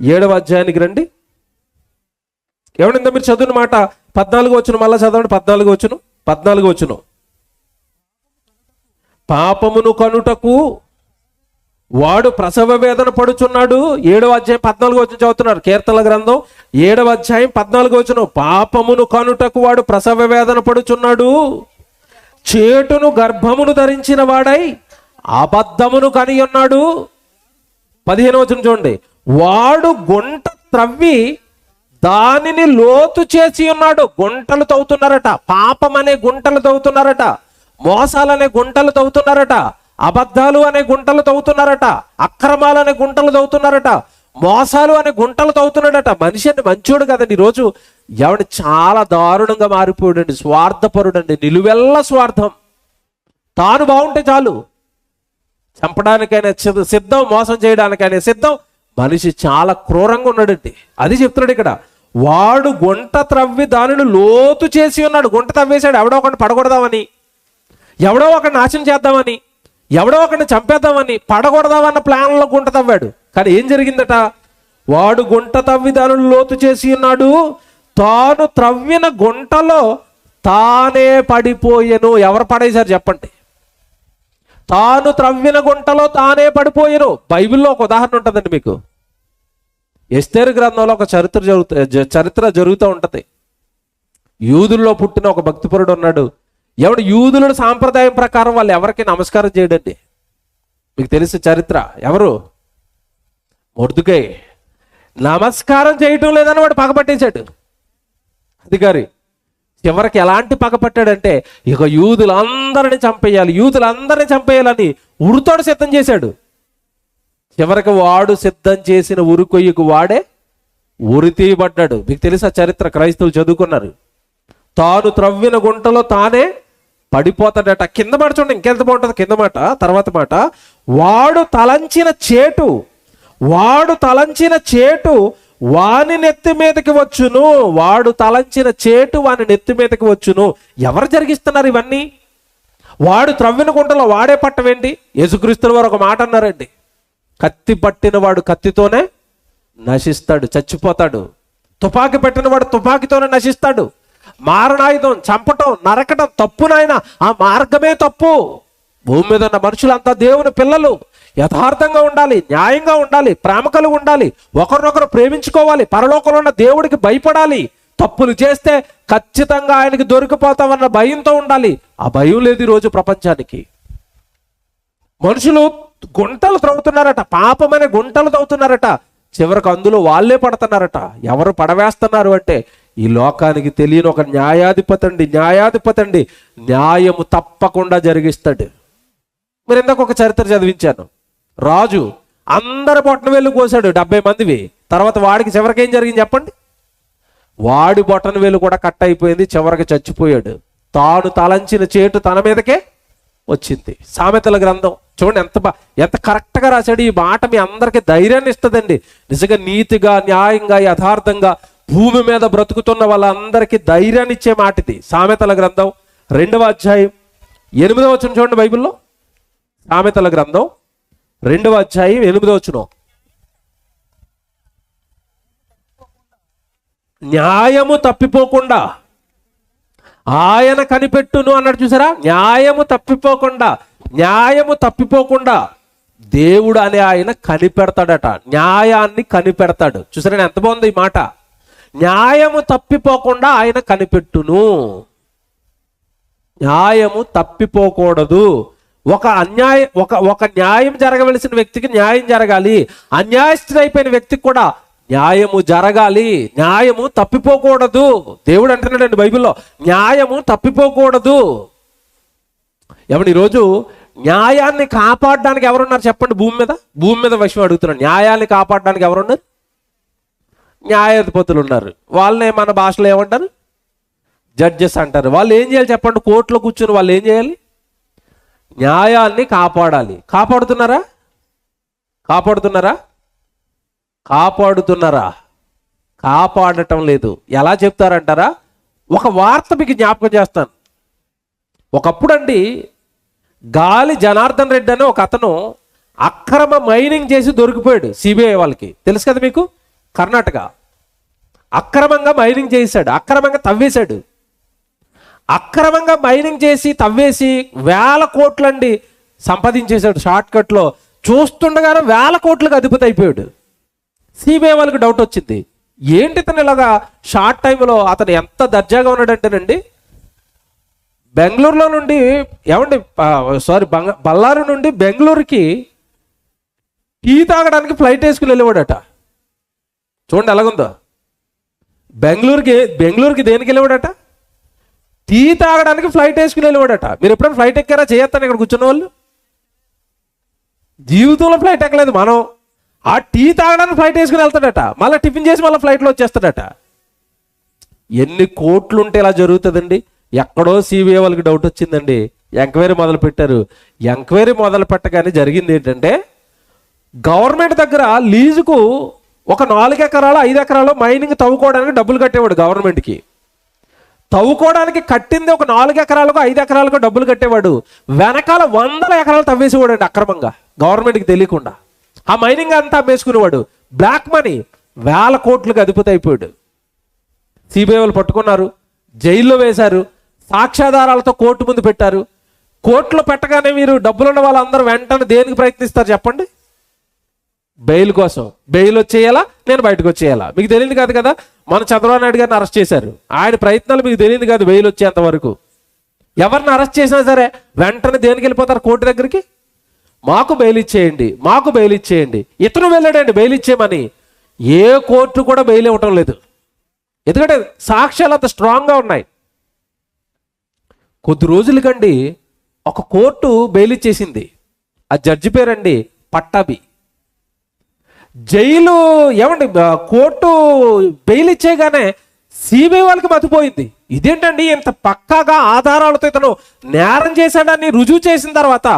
7వ అధ్యాయానికి రండి. ఏమన్నా మీరు చదువున మాట 14వ వచనం మళ్ళా చదవండి. 14వ వచనం. పాపమును కనుటకు వాడు ప్రసవ వేదన పడుచున్నాడు. 7వ అధ్యాయం 14వ వచనం చదువుతున్నారు. కీర్తనల గ్రంథం 7వ అధ్యాయం 14వ వచనం. పాపమును కనుటకు వాడు ప్రసవ వేదన పడుచున్నాడు. చేటును గర్భమును ధరించిన వాడై అబద్ధమును కని ఉన్నాడు. 15వ వచనం చూడండి. వాడు గుంట త్రవ్వి దానిని లోతు చేసి ఉన్నాడు. గుంటలు తవ్వుతున్నారట. పాపం అనే గుంటలు తవ్వుతున్నారట. మోసాలు అనే గుంటలు తవ్వుతున్నారట. అబద్ధాలు అనే గుంటలు తవ్వుతున్నారట. అక్రమాలు అనే గుంటలు తవ్వుతున్నారట. మోసాలు అనే గుంటలు తవ్వుతున్నాడట. మనిషి అంటే మంచోడు కదండి. ఈరోజు ఎవడు చాలా దారుణంగా మారిపోయాడండి. స్వార్థపరుడండి, నిలువెల్ల స్వార్థం. తాను బాగుంటే చాలు, చంపడానికైనా సిద్ధం, మోసం చేయడానికైనా సిద్ధం. మనిషి చాలా క్రూరంగా ఉన్నాడండి. అది చెప్తున్నాడు ఇక్కడ. వాడు గుంట త్రవ్వి దానిని లోతు చేసి ఉన్నాడు. గుంట తవ్వేశాడు. ఎవడో ఒకరిని పడగొడదామని, ఎవడో ఒకరిని నాశనం చేద్దామని, ఎవడో ఒకరిని చంపేద్దామని, పడగొడదామన్న ప్లాన్లో గుంట తవ్వాడు. కానీ ఏం జరిగిందట? వాడు గుంట తవ్వి దానిని లోతు చేసి ఉన్నాడు. తాను త్రవ్విన గుంటలో తానే పడిపోయెను. ఎవరు పడేశారు చెప్పండి? తాను త్రవ్విన గుంటలో తానే పడిపోయెను. బైబిల్లో ఒక ఉదాహరణ ఉంటుందండి మీకు. ఎస్తేరు గ్రంథంలో ఒక చరిత్ర జరుగుతూ ఉంటుంది. యూదుల్లో పుట్టిన ఒక భక్తిపరుడు ఉన్నాడు. ఎవడు యూదుల సాంప్రదాయం ప్రకారం వాళ్ళు ఎవరికి నమస్కారం చేయడండి. మీకు తెలిసిన చరిత్ర. ఎవరు? మొర్దుకై. నమస్కారం చేయటం లేదని వాడు పగపట్టేశాడు అధికారి. చివరికి ఎలాంటి పగపట్టాడంటే, ఇక యూదులందరినీ చంపేయాలని ఉరితోడు సిద్ధం చేశాడు. చివరికి వాడు సిద్ధం చేసిన ఉరికొయ్యకు వాడే ఉరి తీయబడ్డాడు. మీకు తెలుసా చరిత్ర? క్రైస్తవులు చదువుకున్నారు. తాను త్రవ్విన గుంటలో తానే పడిపోతాడట. కింద మాట చూడండి, ఇంకెంత బాగుంటుంది కింద మాట. తర్వాత మాట, వాడు తలంచిన చేటు వాని నెత్తి మీదకి వచ్చును. వాడు తలంచిన చేటు వాని నెత్తి మీదకి వచ్చును. ఎవరు జరిగిస్తున్నారు ఇవన్నీ? వాడు త్రవ్విన గుంటలో వాడే పట్టవేంటి? యేసుక్రీస్తు వారు ఒక మాట అన్నారండి, కత్తి పట్టిన వాడు కత్తితోనే నశిస్తాడు, చచ్చిపోతాడు. తుపాకీ పెట్టిన వాడు తుపాకీతోనే నశిస్తాడు. మారణాయుధం, చంపటం, నరకటం తప్పు నాయన. ఆ మార్గమే తప్పు. భూమి మీద ఉన్న మనుషులంతా దేవుని పిల్లలు. యథార్థంగా ఉండాలి, న్యాయంగా ఉండాలి, ప్రేమ కలిగి ఉండాలి, ఒకరినొకరు ప్రేమించుకోవాలి, పరలోకంలో ఉన్న దేవుడికి భయపడాలి. తప్పులు చేస్తే ఖచ్చితంగా ఆయనకి దొరికిపోతామన్న భయంతో ఉండాలి. ఆ భయం లేదు ఈరోజు ప్రపంచానికి. మనుషులు గుంటలు త్రవ్వుతున్నారట, పాపమనే గుంటలు తవ్వుతున్నారట. చివరికి అందులో వాళ్ళే పడుతున్నారట. ఎవరు పడవేస్తున్నారు అంటే, ఈ లోకానికి తెలియని ఒక న్యాయాధిపతి అండి. న్యాయము తప్పకుండా జరిగిస్తాడు. మీరు ఇందాక ఒక చరిత్ర చదివించాను. రాజు అందరి పొట్టన వేళ్ళు కోసాడు, 70 మందివి. తర్వాత వాడికి చివరికి ఏం జరిగింది చెప్పండి? వాడి బొటన వేలు కూడా కట్ అయిపోయింది, చివరికి చచ్చిపోయాడు. తాను తలంచిన చేటు తన మీదకే వచ్చింది. సామెతల గ్రంథం చూడండి ఎంత కరెక్ట్గా రాశాడు. ఈ మాట మీ అందరికీ ధైర్యాన్ని ఇస్తుందండి. నిజంగా నీతిగా, న్యాయంగా, యథార్థంగా భూమి మీద బ్రతుకుతున్న వాళ్ళందరికీ ధైర్యాన్ని ఇచ్చే మాట ఇది. సామెతల గ్రంథం 2వ అధ్యాయం 8వ వచనం చూడండి బైబిల్లో. సామెతల గ్రంథం 2వ అధ్యాయం 8వ వచనం. న్యాయము తప్పిపోకుండా ఆయన కనిపెట్టును అన్నాడు, చూసారా? న్యాయము తప్పిపోకుండా దేవుడు అనే ఆయన కనిపెడతాడట. న్యాయాన్ని కనిపెడతాడు. చూసారా ఎంత బాగుంది ఈ మాట. న్యాయము తప్పిపోకుండా ఆయన కనిపెట్టును. న్యాయము తప్పిపోకూడదు. ఒక న్యాయం జరగవలసిన వ్యక్తికి న్యాయం జరగాలి. అన్యాయస్తుడైపోయిన వ్యక్తికి కూడా న్యాయము జరగాలి. న్యాయము తప్పిపోకూడదు. దేవుడు అంటున్నాడండి బైబిల్లో, న్యాయము తప్పిపోకూడదు. ఏమండి ఈరోజు న్యాయాన్ని కాపాడడానికి ఎవరున్నారు చెప్పండి? భూమి మీద విషయం అడుగుతున్నాడు. న్యాయాన్ని కాపాడడానికి ఎవరున్నారు? న్యాయాధిపతులు ఉన్నారు. వాళ్ళని మన భాషలో ఏమంటారు? జడ్జెస్ అంటారు. వాళ్ళు ఏం చేయాలి చెప్పండి? కోర్టులో కూర్చుని వాళ్ళు ఏం చేయాలి? న్యాయాన్ని కాపాడాలి. కాపాడుతున్నారా? కాపాడటం లేదు. ఎలా చెప్తారంటారా? ఒక వార్త మీకు జ్ఞాపకం చేస్తాను. ఒకప్పుడు అండి గాలి జనార్దన్ రెడ్డి అని ఒక అతను అక్రమ మైనింగ్ చేసి దొరికిపోయాడు. సిబిఐ వాళ్ళకి తెలుసు కదా మీకు. కర్ణాటక అక్రమంగా మైనింగ్ చేశాడు, అక్రమంగా తవ్వేశాడు. అక్రమంగా మైనింగ్ చేసి తవ్వేసి 1000 కోట్లండి సంపాదించేశాడు. షార్ట్ కట్లో చూస్తుండగానే 1000 కోట్లకు అధిపతి అయిపోయాడు. సిబిఐ వాళ్ళకి డౌట్ వచ్చింది, ఏంటి తను ఇలాగా షార్ట్ టైంలో అతను ఎంత దర్జాగా ఉన్నాడంటేనండి, బెంగళూరులో నుండి బళ్ళారి నుండి బెంగళూరుకి టీ తాగడానికి ఫ్లైట్ వేసుకుని వెళ్ళేవాడట. చూడండి ఎలాగుందో. బెంగళూరుకి దేనికి వెళ్ళేవాడట? టీ తాగడానికి ఫ్లైట్ వేసుకుని వెళ్ళేవాడట. మీరు ఎప్పుడైనా ఫ్లైట్ ఎక్కారా? చేయొత్తాను ఇక్కడ కూర్చున్న వాళ్ళు. జీవితంలో ఫ్లైట్ ఎక్కలేదు మనం. ఆ టీ తాగడానికి ఫ్లైట్ వేసుకుని వెళ్తాడట, మళ్ళీ టిఫిన్ చేసి మళ్ళీ ఫ్లైట్లో వచ్చేస్తాడట. ఎన్ని కోట్లు ఉంటే ఇలా జరుగుతుందండి. ఎక్కడో సిబిఐ వాళ్ళకి డౌట్ వచ్చిందండి, ఎంక్వైరీ మొదలు పెట్టారు. ఎంక్వైరీ మొదలు పెట్టగానే జరిగింది ఏంటంటే, గవర్నమెంట్ దగ్గర లీజుకు ఒక 4 ఎకరాలు 5 ఎకరాలు మైనింగ్ తవ్వుకోవడానికి డబ్బులు కట్టేవాడు గవర్నమెంట్కి. తవ్వుకోవడానికి కట్టింది ఒక 4 ఎకరాలకు 5 ఎకరాలకు డబ్బులు కట్టేవాడు. వెనకాల 100 ఎకరాలు తవ్వేసేవాడు అండి అక్రమంగా, గవర్నమెంట్కి తెలియకుండా. ఆ మైనింగ్ అంతా అమ్మేసుకునేవాడు. బ్లాక్ మనీ 1000 కోట్లకు అధిపతి అయిపోయాడు. సిబిఐ వాళ్ళు పట్టుకున్నారు, జైల్లో వేశారు, సాక్ష్యాధారాలతో కోర్టు ముందు పెట్టారు. కోర్టులో పెట్టగానే మీరు డబ్బులున్న వాళ్ళందరూ వెంటనే దేనికి ప్రయత్నిస్తారు చెప్పండి? బెయిల్ కోసం. బెయిల్ వచ్చేయాలా, నేను బయటకు వచ్చేయాలా. మీకు తెలియదు కాదు కదా, మన చంద్రబాబు నాయుడు గారిని అరెస్ట్ చేశారు. ఆయన ప్రయత్నాలు మీకు తెలియదు కాదు బెయిల్ వచ్చేంత వరకు. ఎవరిని అరెస్ట్ చేసినా సరే వెంటనే దేనికి వెళ్ళిపోతారు? కోర్టు దగ్గరికి. మాకు బెయిల్ ఇచ్చేయండి. ఇతను వెళ్ళాడండి బెయిల్ ఇచ్చేయమని. ఏ కోర్టు కూడా బెయిల్ ఇవ్వటం లేదు, ఎందుకంటే సాక్ష్యాలు అంత స్ట్రాంగ్గా ఉన్నాయి. కొద్ది రోజులకండి ఒక కోర్టు బెయిల్ ఇచ్చేసింది. ఆ జడ్జి పేరండి పట్టాభి. కోర్టు బెయిల్ ఇచ్చేగానే సిబిఐ వాళ్ళకి మతిపోయింది. ఇదేంటండి ఇంత పక్కాగా ఆధారాలతో ఇతను నేరం చేశాడని రుజువు చేసిన తర్వాత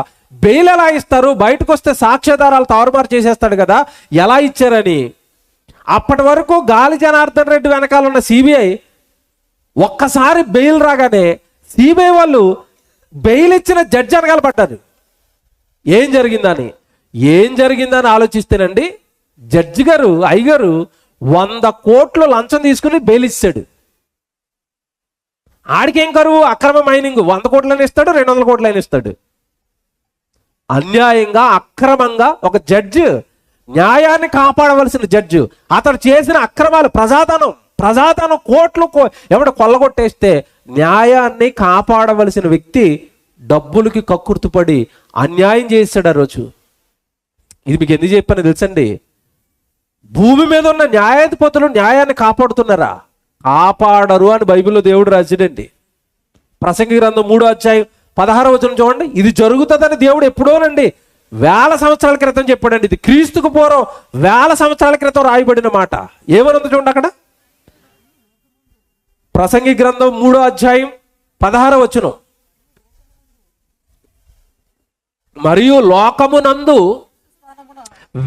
బెయిల్ ఎలా ఇస్తారు? బయటకు వస్తే సాక్ష్యాధారాలు తారుమారు చేసేస్తాడు కదా, ఎలా ఇచ్చారని. అప్పటి వరకు గాలి జనార్దన్ రెడ్డి వెనకాల ఉన్న సిబిఐ ఒక్కసారి బెయిల్ రాగానే సిబిఐ వాళ్ళు బెయిల్ ఇచ్చిన జడ్జి వెనకాల పడ్డారు. ఏం జరిగిందని ఆలోచిస్తేనండి జడ్జి గారు అయ్యగారు 100 కోట్లు లంచం తీసుకుని బెయిల్ ఇస్తాడు. ఆడికేం కరువు? అక్రమ మైనింగ్ 100 కోట్లని ఇస్తాడు, 200 కోట్లని ఇస్తాడు. అన్యాయంగా అక్రమంగా ఒక జడ్జి, న్యాయాన్ని కాపాడవలసిన జడ్జి, అతడు చేసిన అక్రమాలు ప్రజాధనం కోట్లు కొల్లగొట్టేస్తే న్యాయాన్ని కాపాడవలసిన వ్యక్తి డబ్బులకి కక్కుర్తుపడి అన్యాయం చేస్తాడు ఆ రోజు. ఇది మీకు ఎందుకు చెప్పాను తెలుసండి? భూమి మీద ఉన్న న్యాయాధిపతులు న్యాయాన్ని కాపాడుతున్నారా? కాపాడరు అని బైబిల్లో దేవుడు రాశాడండి. ప్రసంగి గ్రంథం 3వ అధ్యాయం 16వ వచనం చూడండి. ఇది జరుగుతుందని దేవుడు ఎప్పుడోనండి 1000 సంవత్సరాల క్రితం చెప్పాడండి. ఇది క్రీస్తుకు పూర్వం 1000 సంవత్సరాల క్రితం రాయబడిన మాట. ఏమనుంది చూడండి అక్కడ. ప్రసంగి గ్రంథం 3వ అధ్యాయం 16వ వచనం. మరియు లోకమునందు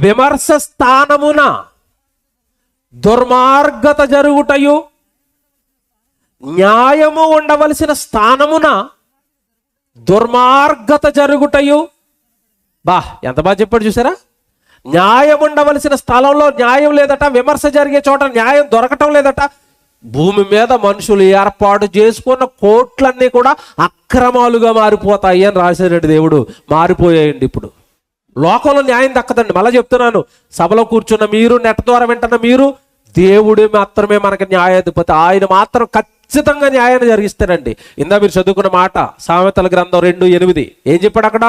విమర్శ స్థానమున దుర్మార్గత జరుగుటయు, న్యాయము ఉండవలసిన స్థానమున దుర్మార్గత జరుగుటయు. ఎంత బాగా చెప్పాడు చూసారా? న్యాయం ఉండవలసిన స్థలంలో న్యాయం లేదట, విమర్శ జరిగే చోట న్యాయం దొరకటం లేదట. భూమి మీద మనుషులు ఏర్పాటు చేసుకున్న కోట్లన్నీ కూడా అక్రమాలుగా మారిపోతాయి అని రాశాడండి దేవుడు. మారిపోయాయండి. ఇప్పుడు లోకంలో న్యాయం దక్కదండి. మళ్ళీ చెప్తున్నాను, సభలో కూర్చున్న మీరు, నెట్ ద్వారా వింటున్న మీరు, దేవుడు మాత్రమే మనకి న్యాయాధిపతి. ఆయన మాత్రం ఖచ్చితంగా న్యాయాన్ని జరిగిస్తాడండి. ఇందా మీరు చదువుకున్న మాట సామెతల గ్రంథం 2:8 ఏం చెప్పాడు అక్కడ?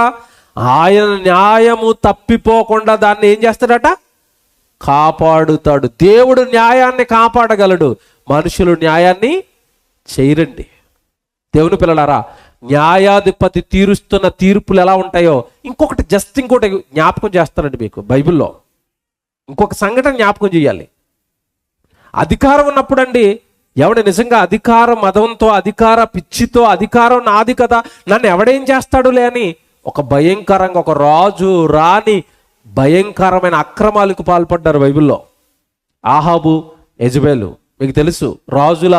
ఆయన న్యాయము తప్పిపోకుండా దాన్ని ఏం చేస్తాడట? కాపాడుతాడు. దేవుడు న్యాయాన్ని కాపాడగలడు, మనుషులు న్యాయాన్ని చేయరండి. దేవుని పిల్లలారా, న్యాయాధిపతి తీరుస్తున్న తీర్పులు ఎలా ఉంటాయో ఇంకొకటి జ్ఞాపకం చేస్తానండి మీకు. బైబిల్లో ఇంకొక సంఘటన జ్ఞాపకం చేయాలి. అధికారం ఉన్నప్పుడు అండి, ఎవడు నిజంగా అధికార మదంతో, అధికార పిచ్చితో, అధికారం నాది కదా, నన్ను ఎవడేం చేస్తాడులే అని ఒక భయంకరంగా ఒక రాజు రాణి భయంకరమైన అక్రమాలకు పాల్పడ్డారు బైబిల్లో. ఆహాబు, యెజబెలు. మీకు తెలుసు, రాజుల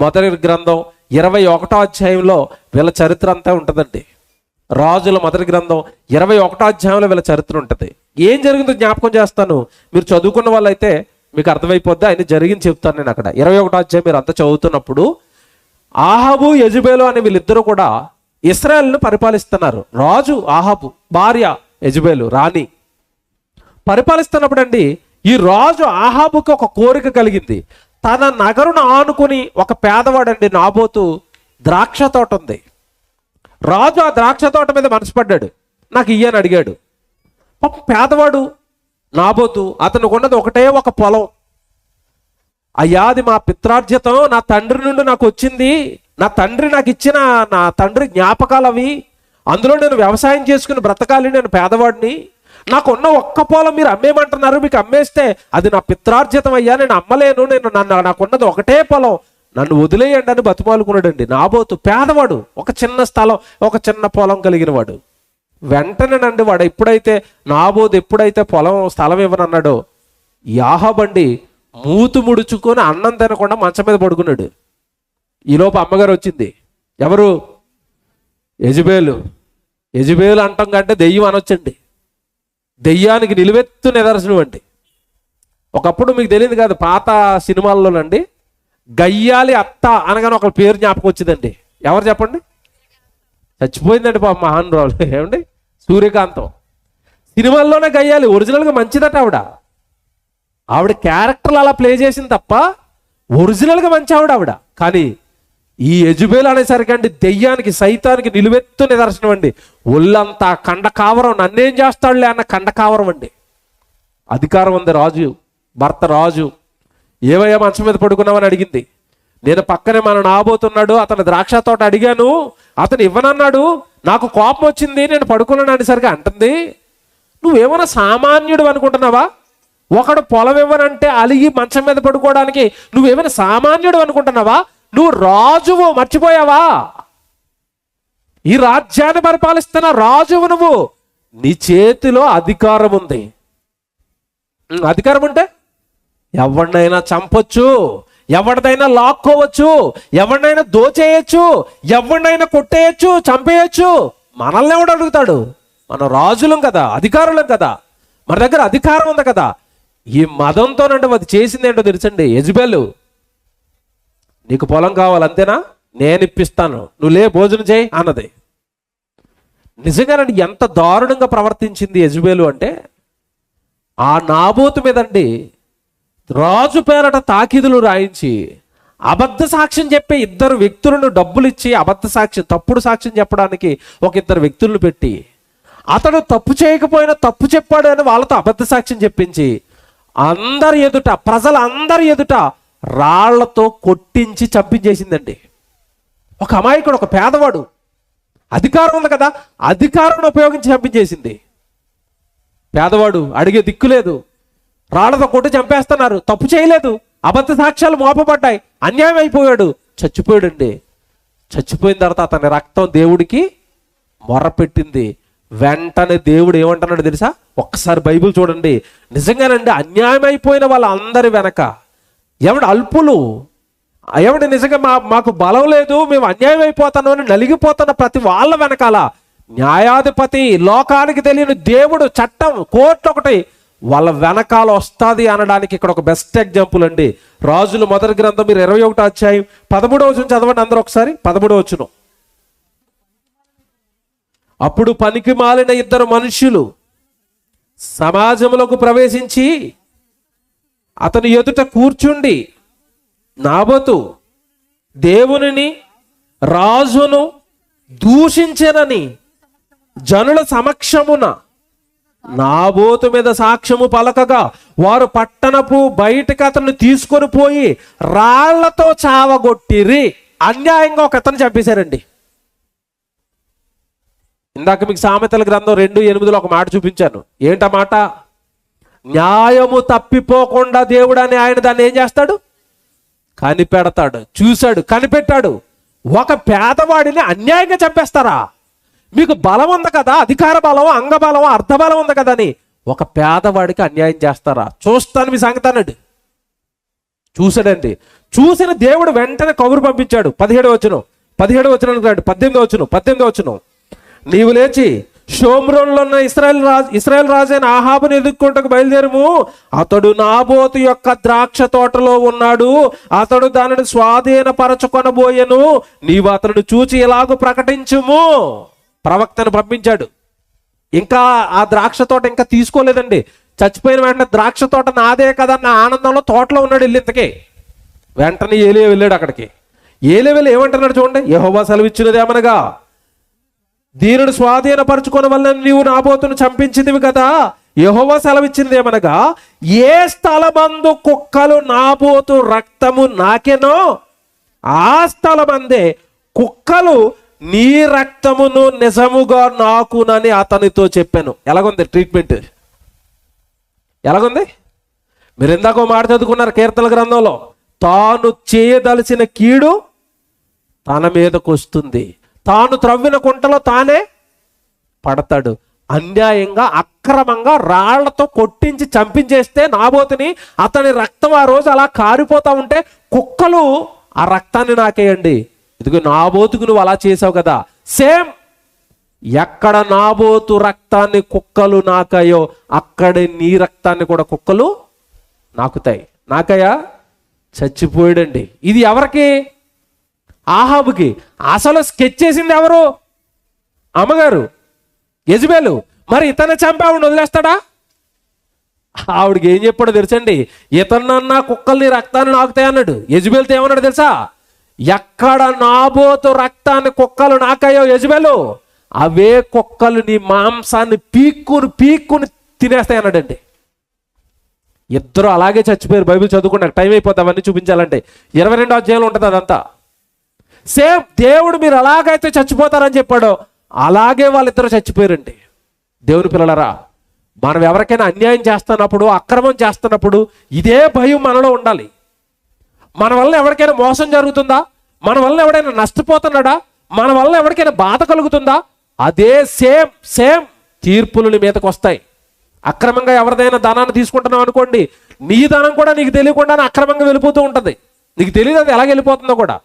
మొదటి గ్రంథం 21వ అధ్యాయంలో వీళ్ళ చరిత్ర అంతా ఉంటుందండి. రాజుల మొదటి గ్రంథం 21వ అధ్యాయంలో వీళ్ళ చరిత్ర ఉంటుంది. ఏం జరిగిందో జ్ఞాపకం చేస్తాను, మీరు చదువుకున్న వాళ్ళైతే మీకు అర్థమైపోద్ది. ఆయన జరిగింది చెప్తాను నేను. అక్కడ 21వ అధ్యాయం మీరు అంతా చదువుతున్నప్పుడు ఆహాబు, యెజబెలు అనే వీళ్ళిద్దరూ కూడా ఇశ్రాయేలును పరిపాలిస్తున్నారు. రాజు ఆహాబు, భార్య యెజబెలు రాణి పరిపాలిస్తున్నప్పుడు అండి, ఈ రాజు ఆహాబుకి ఒక కోరిక కలిగింది. తన నగరును ఆనుకుని ఒక పేదవాడండి నాబోతు ద్రాక్ష తోట ఉంది. రాజు ఆ ద్రాక్ష తోట మీద మనసు పడ్డాడు, నాకు ఇయ్యని అడిగాడు. పాపం పేదవాడు నాబోతు, అతనికి ఉన్నది ఒకటే ఒక పొలం. అయ్యా, అది మా పిత్రార్జితం, నా తండ్రి నుండి నాకు వచ్చింది, నా తండ్రి నాకు ఇచ్చిన నా తండ్రి జ్ఞాపకాలు అవి, అందులో నేను వ్యవసాయం చేసుకుని బ్రతకాలి, నేను పేదవాడిని, నాకున్న ఒక్క పొలం మీరు అమ్మేయమంటున్నారు, మీకు అమ్మేస్తే అది నా పిత్రార్జితం అయ్యా, నేను అమ్మలేను, నాకున్నది ఒకటే పొలం, నన్ను వదిలేయండి అని బతుమాలుకున్నాడండి నాబోతు. పేదవాడు, ఒక చిన్న స్థలం, ఒక చిన్న పొలం కలిగిన వాడు. వెంటనేనండి వాడు నాబోతు ఎప్పుడైతే స్థలం ఇవ్వనన్నాడో, యాహాబండి మూతు ముడుచుకొని అన్నం తినకుండా మంచం మీద పడుకున్నాడు. ఈలోపు అమ్మగారు వచ్చింది. ఎవరు? యెజబెలు. యెజబెలు అంటాం కంటే దెయ్యం అనొచ్చండి. దెయ్యానికి నిలువెత్తు నిదర్శనం అండి. ఒకప్పుడు మీకు తెలియదు కాదు, పాత సినిమాల్లోనండి గయ్యాలి అత్త అనగానే ఒక పేరు జ్ఞాపకం వచ్చిందండి. ఎవరు చెప్పండి? చచ్చిపోయిందండి పాప మహానురాలు. ఏమండి? సూర్యకాంతం. సినిమాల్లోనే గయ్యాలి, ఒరిజినల్గా మంచిదట ఆవిడ క్యారెక్టర్లు అలా ప్లే చేసింది తప్ప ఒరిజినల్గా మంచి ఆవిడ. కానీ ఈ యెజబెలు అనేసరికి అండి దెయ్యానికి, సైతానికి నిలువెత్తు నిదర్శనం అండి. ఒళ్ళంతా కండకావరం, నన్నేం చేస్తాడులే అన్న కండకావరం అండి. అధికారం ఉంది రాజు, భర్త రాజు. ఏవయ్యా మంచం మీద పడుకున్నామని అడిగింది. నేను పక్కనే మన నాబోతున్నాడు, అతను ద్రాక్ష తోట అడిగాను, అతను ఇవ్వనన్నాడు, నాకు కోపం వచ్చింది, నేను పడుకున్నాను అనేసరికి అంటుంది, నువ్వేమైనా సామాన్యుడు అనుకుంటున్నావా? ఒకడు పొలం ఇవ్వనంటే అలిగి మంచం మీద పడుకోవడానికి నువ్వేమైనా సామాన్యుడు అనుకుంటున్నావా? నువ్వు రాజువు, మర్చిపోయావా? ఈ రాజ్యాన్ని పరిపాలిస్తున్న రాజువు నువ్వు. నీ చేతిలో అధికారం ఉంది. అధికారం ఉంటే ఎవరినైనా చంపొచ్చు, ఎవరిదైనా లాక్కోవచ్చు, ఎవరినైనా దోచేయచ్చు, ఎవరినైనా కొట్టేయచ్చు, చంపేయచ్చు. మనల్ని ఎవడు అడుగుతాడు? మనం రాజులం కదా, అధికారులం కదా, మన దగ్గర అధికారం ఉంది కదా. ఈ మదంతోనంటే అది చేసింది ఏంటో తెలుసండి. యెజబెలు, నీకు పొలం కావాలి అంతేనా, నేను ఇప్పిస్తాను, నువ్వు లే భోజనం చేయి అన్నది. నిజంగానండి ఎంత దారుణంగా ప్రవర్తించింది యెజబెలు అంటే, ఆ నాబోతు మీదండి రాజు పేరట తాకీదులు రాయించి అబద్ధ సాక్ష్యం చెప్పే ఇద్దరు వ్యక్తులను డబ్బులు ఇచ్చి అబద్ధ సాక్ష్యం, తప్పుడు సాక్ష్యం చెప్పడానికి ఒక ఇద్దరు వ్యక్తులను పెట్టి, అతడు తప్పు చేయకపోయినా తప్పు చెప్పాడు అని వాళ్ళతో అబద్ధ సాక్ష్యం చెప్పించి అందరి ఎదుట, ప్రజలందరి ఎదుట రాళ్లతో కొట్టించి చంపించేసిందండి. ఒక అమాయకుడు, ఒక పేదవాడు, అధికారం ఉంది కదా, అధికారాన్ని ఉపయోగించి చంపించేసింది. పేదవాడు అడిగే దిక్కు లేదు, రాళ్లతో కొట్టి చంపేస్తున్నారు, తప్పు చేయలేదు, అబద్ధ సాక్ష్యాలు మోపబడ్డాయి, అన్యాయం అయిపోయాడు, చచ్చిపోయాడండి. చచ్చిపోయిన తర్వాత అతని రక్తం దేవుడికి మొరపెట్టింది. వెంటనే దేవుడు ఏమంటున్నాడు తెలుసా? ఒక్కసారి బైబిల్ చూడండి. నిజంగానండి, అన్యాయం అయిపోయిన వాళ్ళందరి వెనక ఎవడు అల్పులు, ఎవడు నిజంగా మాకు బలం లేదు, మేము అన్యాయం అయిపోతాను అని నలిగిపోతున్న ప్రతి వాళ్ళ వెనకాల న్యాయాధిపతి, లోకానికి తెలియని దేవుడు, చట్టం, కోర్టు ఒకటి వాళ్ళ వెనకాల వస్తుంది అనడానికి ఇక్కడ ఒక బెస్ట్ ఎగ్జాంపుల్ అండి. రాజుల మొదటి గ్రంథం మీరు 21వ అధ్యాయం 13వ వచనం చదవండి అందరూ ఒకసారి. 13వ వచనం. అప్పుడు పనికి మాలిన ఇద్దరు మనుష్యులు సమాజంలోకి ప్రవేశించి అతని ఎదుట కూర్చుండి, నాబోతు దేవునిని రాజును దూషించెనని జనుల సమక్షమున నాబోతు మీద సాక్ష్యము పలకగా వారు పట్టణపు బయటకు అతన్ని తీసుకొని పోయి రాళ్లతో చావగొట్టిరి. అన్యాయంగా ఒక అతను చంపేశారండి. ఇందాక మీకు సామెతల గ్రంథం 2:8 ఒక మాట చూపించాను. ఏంటా మాట? న్యాయము తప్పిపోకుండా దేవుడు అని ఆయన దాన్ని ఏం చేస్తాడు? కనిపెడతాడు. చూశాడు, కనిపెట్టాడు. ఒక పేదవాడిని అన్యాయంగా చంపేస్తారా? మీకు బలం ఉంది కదా, అధికార బలం, అంగబలం, అర్ధబలం ఉంది కదా అని ఒక పేదవాడికి అన్యాయం చేస్తారా? చూస్తాను మీ సంగతి అన్నాడు. చూశాడండి. చూసిన దేవుడు వెంటనే కబురు పంపించాడు. 17వ వచనం 18వ వచనం. నీవు లేచి షోమ్రోన్లో ఉన్న ఇశ్రాయేల్ రాజైన ఆహాబుని ఎదుర్కొంటకు బయలుదేరము. అతడు నాబోతు యొక్క ద్రాక్ష తోటలో ఉన్నాడు. అతడు దానిని స్వాధీనపరచుకొనబోయెను. నీవు అతను చూచి ఎలాగో ప్రకటించుము. ప్రవక్తను పంపించాడు. ఇంకా ఆ ద్రాక్ష తోట ఇంకా తీసుకోలేదండి. చచ్చిపోయిన వెంటనే ద్రాక్ష తోట నాదే కదా అన్న ఆనందంలో తోటలో ఉన్నాడు. వెళ్ళి వెంటనే ఏలియా వెళ్ళాడు అక్కడికి. ఏలియా వెళ్ళి ఏమంటున్నాడు చూడండి. యెహోవా సెలవిచ్చినదేమనగా, దీనిని స్వాధీనపరచుకున్న వల్ల నీవు నాబోతును చంపించిందివి కదా. యెహోవా సెలవిచ్చినదేమనగా, ఏ స్థలమందు కుక్కలు నాబోతు రక్తము నాకెనో ఆ స్థలమందే కుక్కలు నీ రక్తమును నిజముగా నాకునని అతనితో చెప్పాను. ఎలాగుంది ట్రీట్మెంట్? ఎలాగుంది? మీరు ఇందాక మాట చదువుకున్నారు కీర్తన గ్రంథంలో, తాను చేయదలిచిన కీడు తన మీదకు వస్తుంది, తాను త్రవ్విన కుంటలో తానే పడతాడు. అన్యాయంగా అక్రమంగా రాళ్లతో కొట్టించి చంపించేస్తే నాబోతుని, అతని రక్తం ఆ రోజు అలా కారిపోతా ఉంటే కుక్కలు ఆ రక్తాన్ని నాకేయండి. ఇదిగో నాబోతుకు నువ్వు అలా చేసావు కదా. సేమ్ ఎక్కడ నాబోతు రక్తాన్ని కుక్కలు నాకాయో అక్కడే నీ రక్తాన్ని కూడా కుక్కలు నాకుతాయి. నాకయ్యా చచ్చిపోయాడండి. ఇది ఎవరికి? ఆహాబుకి. అసలు స్కెచ్ చేసింది ఎవరు? అమ్మగారు యెజబెలు. మరి ఇతను చంపి ఆవిడ వదిలేస్తాడా? ఆవిడకి ఏం చెప్పాడో తెలుసండి. ఇతన్నన్నా కుక్కల్ని రక్తాన్ని నాకుతాయి అన్నాడు. యెజబెలుతో ఏమన్నాడు తెలుసా? ఎక్కడ నాబోతు రక్తాన్ని కుక్కలు నాకాయో యెజబెలు, అవే కుక్కలు నీ మాంసాన్ని పీక్కుని తినేస్తాయి అన్నాడండి. ఇద్దరు అలాగే చచ్చిపోయారు. బైబిల్ చదువుకున్నాక టైం అయిపోతుంది అవన్నీ చూపించాలంటే. 22వ అధ్యాయంలో ఉంటుంది అదంతా. సేమ్ దేవుడు మీరు అలాగైతే చచ్చిపోతారని చెప్పాడో అలాగే వాళ్ళిద్దరూ చచ్చిపోయారండి. దేవుని పిల్లలరా, మనం ఎవరికైనా అన్యాయం చేస్తున్నప్పుడు, అక్రమం చేస్తున్నప్పుడు ఇదే భయం మనలో ఉండాలి. మన వల్ల ఎవరికైనా మోసం జరుగుతుందా? మన వల్ల ఎవడైనా నష్టపోతున్నాడా? మన వల్ల ఎవరికైనా బాధ కలుగుతుందా? అదే సేమ్ తీర్పులు నీ మీదకి వస్తాయి. అక్రమంగా ఎవరిదైనా ధనాన్ని తీసుకుంటున్నావు అనుకోండి, నీ ధనం కూడా నీకు తెలియకుండానే అక్రమంగా వెళ్ళిపోతూ ఉంటుంది. నీకు తెలియదు అది ఎలా వెళ్ళిపోతుందో కూడా.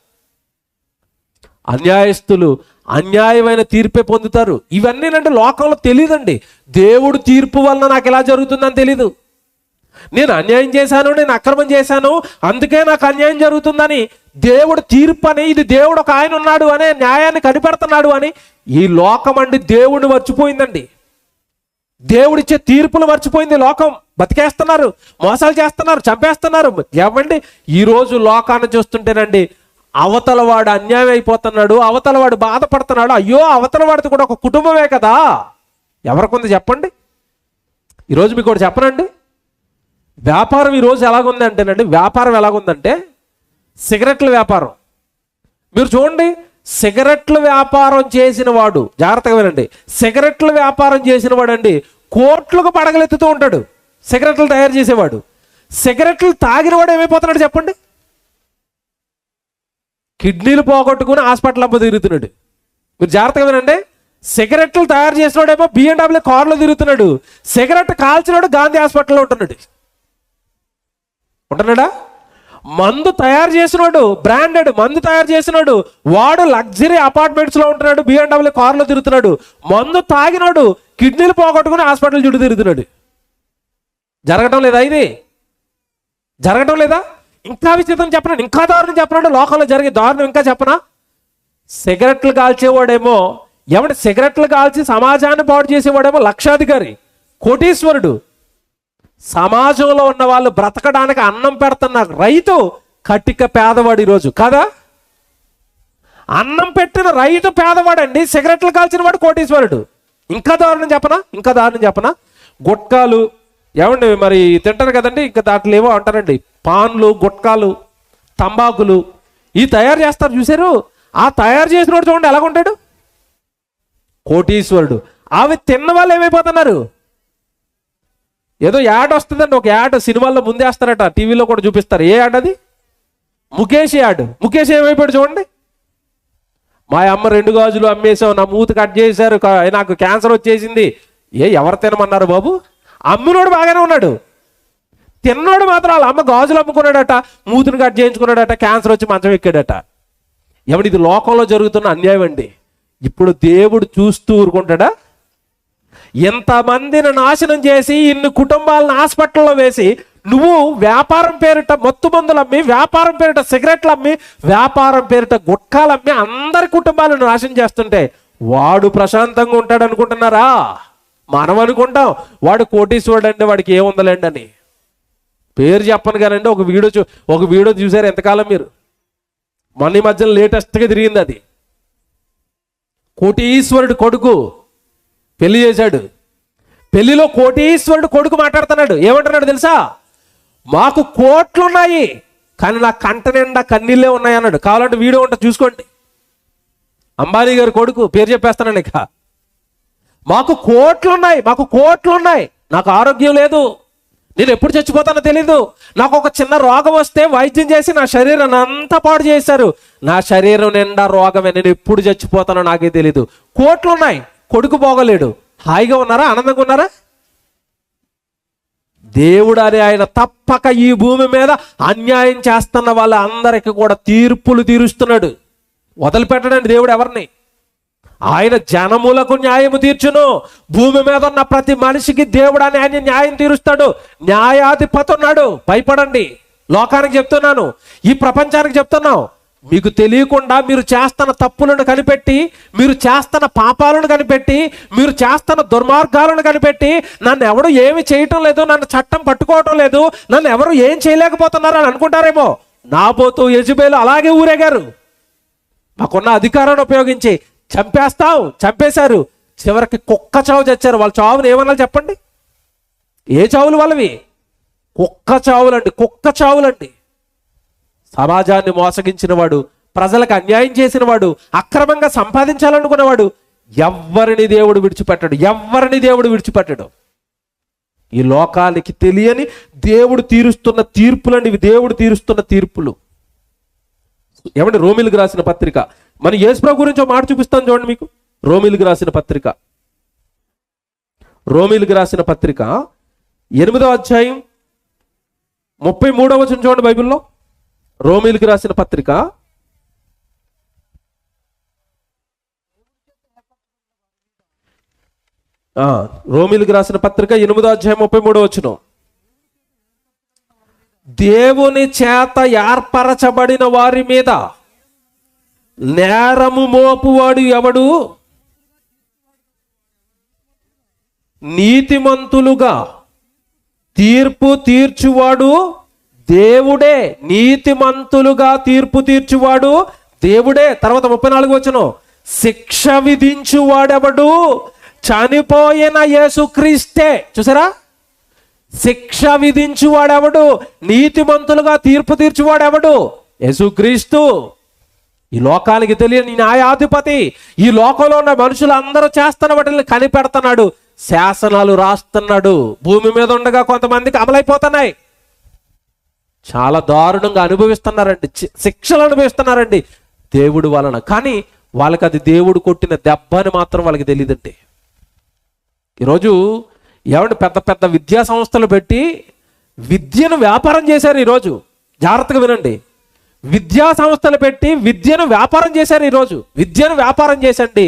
అన్యాయస్తులు అన్యాయమైన తీర్పే పొందుతారు. ఇవన్నీ అంటే లోకంలో తెలియదండి. దేవుడు తీర్పు వలన నాకు ఎలా జరుగుతుందని తెలీదు. నేను అన్యాయం చేశాను, నేను అక్రమం చేశాను, అందుకే నాకు అన్యాయం జరుగుతుందని దేవుడు తీర్పు అని, ఇది దేవుడు ఒక ఆయన ఉన్నాడు అనే న్యాయాన్ని కనిపెడుతున్నాడు అని ఈ లోకం అండి దేవుడిని మర్చిపోయిందండి. దేవుడిచ్చే తీర్పులు మర్చిపోయింది లోకం. బతికేస్తున్నారు, మోసాలు చేస్తున్నారు, చంపేస్తున్నారు. ఏమండి ఈరోజు లోకాన్ని చూస్తుంటేనండి, అవతల వాడు అన్యాయం అయిపోతున్నాడు, అవతల వాడు బాధపడుతున్నాడు. అయ్యో అవతల వాడితో కూడా ఒక కుటుంబమే కదా. ఎవరికొంది చెప్పండి? ఈరోజు మీకు ఒకటి చెప్పనండి. వ్యాపారం ఈరోజు ఎలాగుంది అంటేనండి, వ్యాపారం ఎలాగుందంటే సిగరెట్ల వ్యాపారం. మీరు చూడండి, సిగరెట్ల వ్యాపారం చేసిన వాడు, జాగ్రత్తగా వినండి, సిగరెట్ల వ్యాపారం చేసిన వాడు అండి కోట్లకు పడగలెత్తుతూ ఉంటాడు. సిగరెట్లు తయారు చేసేవాడు. సిగరెట్లు తాగిన వాడు ఏమైపోతున్నాడు చెప్పండి? కిడ్నీలు పోగొట్టుకుని హాస్పిటల్ అబ్బ తిరుగుతున్నాడు. మీరు జాగ్రత్తగా వినండి. సిగరెట్లు తయారు చేసినోడేమో BMW కార్లో తిరుగుతున్నాడు. సిగరెట్ కాల్చినోడు గాంధీ హాస్పిటల్లో ఉంటున్నాడా? మందు తయారు చేసినోడు, బ్రాండెడ్ మందు తయారు చేసినోడు వాడు లగ్జరీ అపార్ట్మెంట్స్లో ఉంటున్నాడు, BMW కార్లో తిరుగుతున్నాడు. మందు తాగినోడు కిడ్నీలు పోగొట్టుకుని హాస్పిటల్ చుట్టూ తిరుగుతున్నాడు. జరగటం లేదా? ఇది జరగటం లేదా? ఇంకా విచిత్రం చెప్పనండి, ఇంకా దారుణం చెప్పనండి. లోకంలో జరిగే దారుణం ఇంకా చెప్పనా? సిగరెట్లు కాల్చేవాడేమో, ఏమంటే సిగరెట్లు కాల్చి సమాజాన్ని పాడు చేసేవాడేమో లక్షాధికారి, కోటీశ్వరుడు. సమాజంలో ఉన్న వాళ్ళు బ్రతకడానికి అన్నం పెడుతున్న రైతు కటిక పేదవాడు ఈరోజు కదా. అన్నం పెట్టిన రైతు పేదవాడండి, సిగరెట్లు కాల్చిన వాడు కోటీశ్వరుడు. ఇంకా దారుణం చెప్పనా? గుట్కాలు ఏమండి మరి తింటారు కదండి, ఇంకా దాంట్లో ఏవో అంటారండి, పాన్లు, గుట్కాలు, తంబాకులు ఇవి తయారు చేస్తారు చూసారు. ఆ తయారు చేసినోడు చూడండి ఎలాగుంటాడు, కోటీశ్వరుడు. అవి తిన్న వాళ్ళు ఏమైపోతున్నారు? ఏదో యాడ్ వస్తుందండి, ఒక యాడ్ సినిమాల్లో ముందేస్తారట, టీవీలో కూడా చూపిస్తారు. ఏ యాడ్ అది? ముఖేష్ యాడ్. ముఖేష్ ఏమైపోయాడు చూడండి. మా అమ్మ 2 గాజులు అమ్మేసావు, నా మూతి కట్ చేశారు, నాకు క్యాన్సర్ వచ్చేసింది. ఎవరు తినమన్నారు బాబు? అమ్మినోడు బాగానే ఉన్నాడు, తిన్నోడు మాత్రం వాళ్ళ అమ్మ గాజులు అమ్ముకున్నాడట, మూతిని కట్ చేయించుకున్నాడట, క్యాన్సర్ వచ్చి మంచం ఎక్కాడట. ఏమంటే ఇది లోకంలో జరుగుతున్న అన్యాయం అండి. ఇప్పుడు దేవుడు చూస్తూ ఊరుకుంటాడా? ఎంతమందిని నాశనం చేసి ఇన్ని కుటుంబాలను హాస్పిటల్లో వేసి నువ్వు వ్యాపారం పేరిట మత్తు మందులు అమ్మి, వ్యాపారం పేరిట సిగరెట్లు అమ్మి, వ్యాపారం పేరిట గుట్కాలు అమ్మి అందరి కుటుంబాలను నాశనం చేస్తుంటే వాడు ప్రశాంతంగా ఉంటాడు అనుకుంటున్నారా? మనం అనుకుంటాం వాడు కోటీశ్వరుడు అండి, వాడికి ఏముందలేండి అని. పేరు చెప్పను కానండి, ఒక వీడియో చూసారు ఎంతకాలం మీరు? మొన్న ఈ మధ్యన లేటెస్ట్గా తిరిగింది అది. కోటీశ్వరుడు కొడుకు పెళ్లి చేశాడు. పెళ్లిలో కోటీశ్వరుడు కొడుకు మాట్లాడుతున్నాడు. ఏమంటున్నాడు తెలుసా? మాకు కోట్లున్నాయి కానీ నా కంట నిండా కన్నీళ్ళే ఉన్నాయి అన్నాడు. కావాలంటే వీడియో ఉంటుంది చూసుకోండి. అంబానీ గారి కొడుకు, పేరు చెప్పేస్తానండి ఇక. మాకు కోట్లున్నాయి, నాకు ఆరోగ్యం లేదు, నేను ఎప్పుడు చచ్చిపోతానో తెలీదు, నాకు ఒక చిన్న రోగం వస్తే వైద్యం చేసి నా శరీరాన్ని అంతా పాడు చేశారు, నా శరీరం నిండా రోగమే, నేను ఎప్పుడు చచ్చిపోతానో నాకే తెలీదు. కోట్లున్నాయి, కొడుకు పోగలేడు. హాయిగా ఉన్నారా? ఆనందంగా ఉన్నారా? దేవుడు అనే ఆయన తప్పక ఈ భూమి మీద అన్యాయం చేస్తున్న వాళ్ళందరికీ కూడా తీర్పులు తీరుస్తున్నాడు. వదిలిపెట్టడండి దేవుడు ఎవరిని. ఆయన జనములకు న్యాయము తీర్చును. భూమి మీద ఉన్న ప్రతి మనిషికి దేవుడు అని ఆయన న్యాయం తీరుస్తాడు. న్యాయాధిపతి ఉన్నాడు. భయపడండి. లోకానికి చెప్తున్నాను, ఈ ప్రపంచానికి చెప్తున్నాం. మీకు తెలియకుండా మీరు చేస్తున్న తప్పులను కనిపెట్టి, మీరు చేస్తున్న పాపాలను కనిపెట్టి, మీరు చేస్తున్న దుర్మార్గాలను కనిపెట్టి, నన్ను ఎవరు ఏమి చేయటం లేదు, నన్ను చట్టం పట్టుకోవటం లేదు, నన్ను ఎవరు ఏం చేయలేకపోతున్నారు అని అనుకుంటారేమో. నాబోతు యెజబెలు అలాగే ఊరేగారు. మాకున్న అధికారాన్ని ఉపయోగించి చంపేశారు. చివరికి కుక్క చావు చచ్చారు. వాళ్ళ చావును ఏమన్నా చెప్పండి? ఏ చావులు వాళ్ళవి? కుక్క చావులండి. సమాజాన్ని మోసగించిన వాడు, ప్రజలకు అన్యాయం చేసిన వాడు, అక్రమంగా సంపాదించాలనుకున్నవాడు ఎవరిని దేవుడు విడిచిపెట్టడు. ఈ లోకానికి తెలియని దేవుడు తీరుస్తున్న తీర్పులండి ఇవి. దేవుడు తీరుస్తున్న తీర్పులు. ఏమంటే రోమిలకు రాసిన పత్రిక, మన యేసుప్రభు గురించి ఒక మాట చూపిస్తాను చూడండి మీకు. రోమిలకు రాసిన పత్రిక 8వ అధ్యాయం 33వ వచనం చూడండి బైబిల్లో. రోమిలకు రాసిన పత్రిక 8వ అధ్యాయం 33వ వచనం. దేవుని చేత ఏర్పరచబడిన వారి మీద నేరము మోపువాడు ఎవడు? నీతిమంతులుగా తీర్పు తీర్చువాడు దేవుడే. నీతిమంతులుగా తీర్పు తీర్చువాడు దేవుడే. తర్వాత 34వ వచనం, శిక్ష విధించువాడెవడు? చనిపోయిన యేసుక్రీస్తే. చూసారా? శిక్ష విధించువాడెవడు? నీతిమంతులుగా తీర్పు తీర్చువాడెవడు? యేసుక్రీస్తు. ఈ లోకానికి తెలియని న్యాయాధిపతి. ఈ లోకంలో ఉన్న మనుషులు అందరూ చేస్తున్న వాటిని కనిపెడుతున్నాడు, శాసనాలు రాస్తున్నాడు. భూమి మీద ఉండగా కొంతమందికి అమలైపోతున్నాయి. చాలా దారుణంగా అనుభవిస్తున్నారండి, శిక్షలు అనుభవిస్తున్నారండి. దేవుడు వలన. కానీ వాళ్ళకి అది దేవుడు కొట్టిన దెబ్బ అని మాత్రం వాళ్ళకి తెలియదండి. ఈరోజు ఏమంటే పెద్ద పెద్ద విద్యా సంస్థలు పెట్టి విద్యను వ్యాపారం చేశారు. ఈరోజు జాగ్రత్తగా వినండి, విద్యా సంస్థలు పెట్టి విద్యను వ్యాపారం చేశారు. ఈరోజు విద్యను వ్యాపారం చేసండి.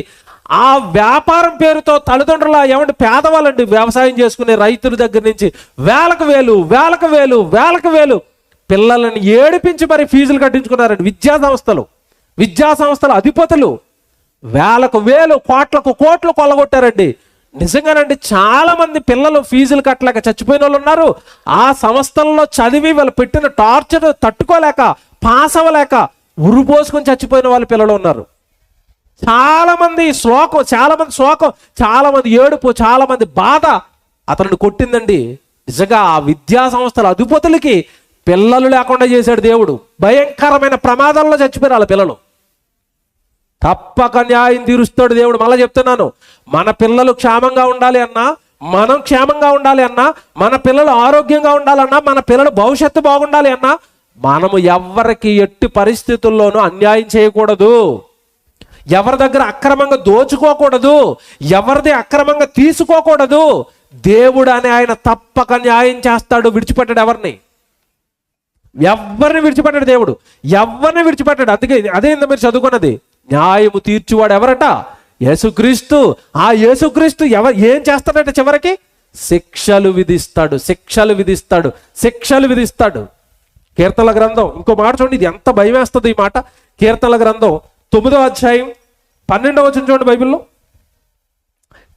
ఆ వ్యాపారం పేరుతో తల్లిదండ్రుల ఏమంటే పేదవాళ్ళండి, వ్యవసాయం చేసుకునే రైతుల దగ్గర నుంచి వేలకు వేలు పిల్లలని ఏడిపించి మరి ఫీజులు కట్టించుకున్నారండి. విద్యా సంస్థల అధిపతులు వేలకు వేలు కోట్లు కొల్లగొట్టారండి. నిజంగానండి, చాలా మంది పిల్లలు ఫీజులు కట్టలేక చచ్చిపోయిన వాళ్ళు ఉన్నారు. ఆ సంస్థల్లో చదివి వాళ్ళు పెట్టిన టార్చర్ తట్టుకోలేక పాస్ అవ్వలేక ఉరుపోసుకొని చచ్చిపోయిన వాళ్ళ పిల్లలు ఉన్నారు. చాలా మంది శోకం, చాలా మంది ఏడుపు, చాలా మంది బాధ అతను కొట్టిందండి. నిజంగా ఆ విద్యా సంస్థల అధిపతులకి పిల్లలు లేకుండా చేశాడు దేవుడు. భయంకరమైన ప్రమాదంలో చచ్చిపోయారు వాళ్ళ పిల్లలు. తప్పక న్యాయం తీరుస్తాడు దేవుడు. మళ్ళీ చెప్తున్నాను, మన పిల్లలు క్షేమంగా ఉండాలి అన్నా, మనం క్షేమంగా ఉండాలి అన్నా, మన పిల్లలు ఆరోగ్యంగా ఉండాలన్నా, మన పిల్లలు భవిష్యత్తు బాగుండాలి అన్నా, మనము ఎవరికి ఎట్టి పరిస్థితుల్లోనూ అన్యాయం చేయకూడదు. ఎవరి దగ్గర అక్రమంగా దోచుకోకూడదు, ఎవరిది అక్రమంగా తీసుకోకూడదు. దేవుడు అనే ఆయన తప్పక న్యాయం చేస్తాడు, విడిచిపెట్టాడు ఎవరిని విడిచిపెట్టాడు దేవుడు, ఎవరిని విడిచిపెట్టాడు. అందుకే అదే మీరు చదువుకున్నది, న్యాయము తీర్చువాడు ఎవరట? యేసుక్రీస్తు. ఆ యేసుక్రీస్తు ఏం చేస్తాడట? చివరికి శిక్షలు విధిస్తాడు. కీర్తనల గ్రంథం ఇంకో మాట చూడండి, ఇది ఎంత భయం వేస్తుంది ఈ మాట. కీర్తనల గ్రంథం 9వ అధ్యాయం 12వ వచనం చూడండి బైబిల్లో.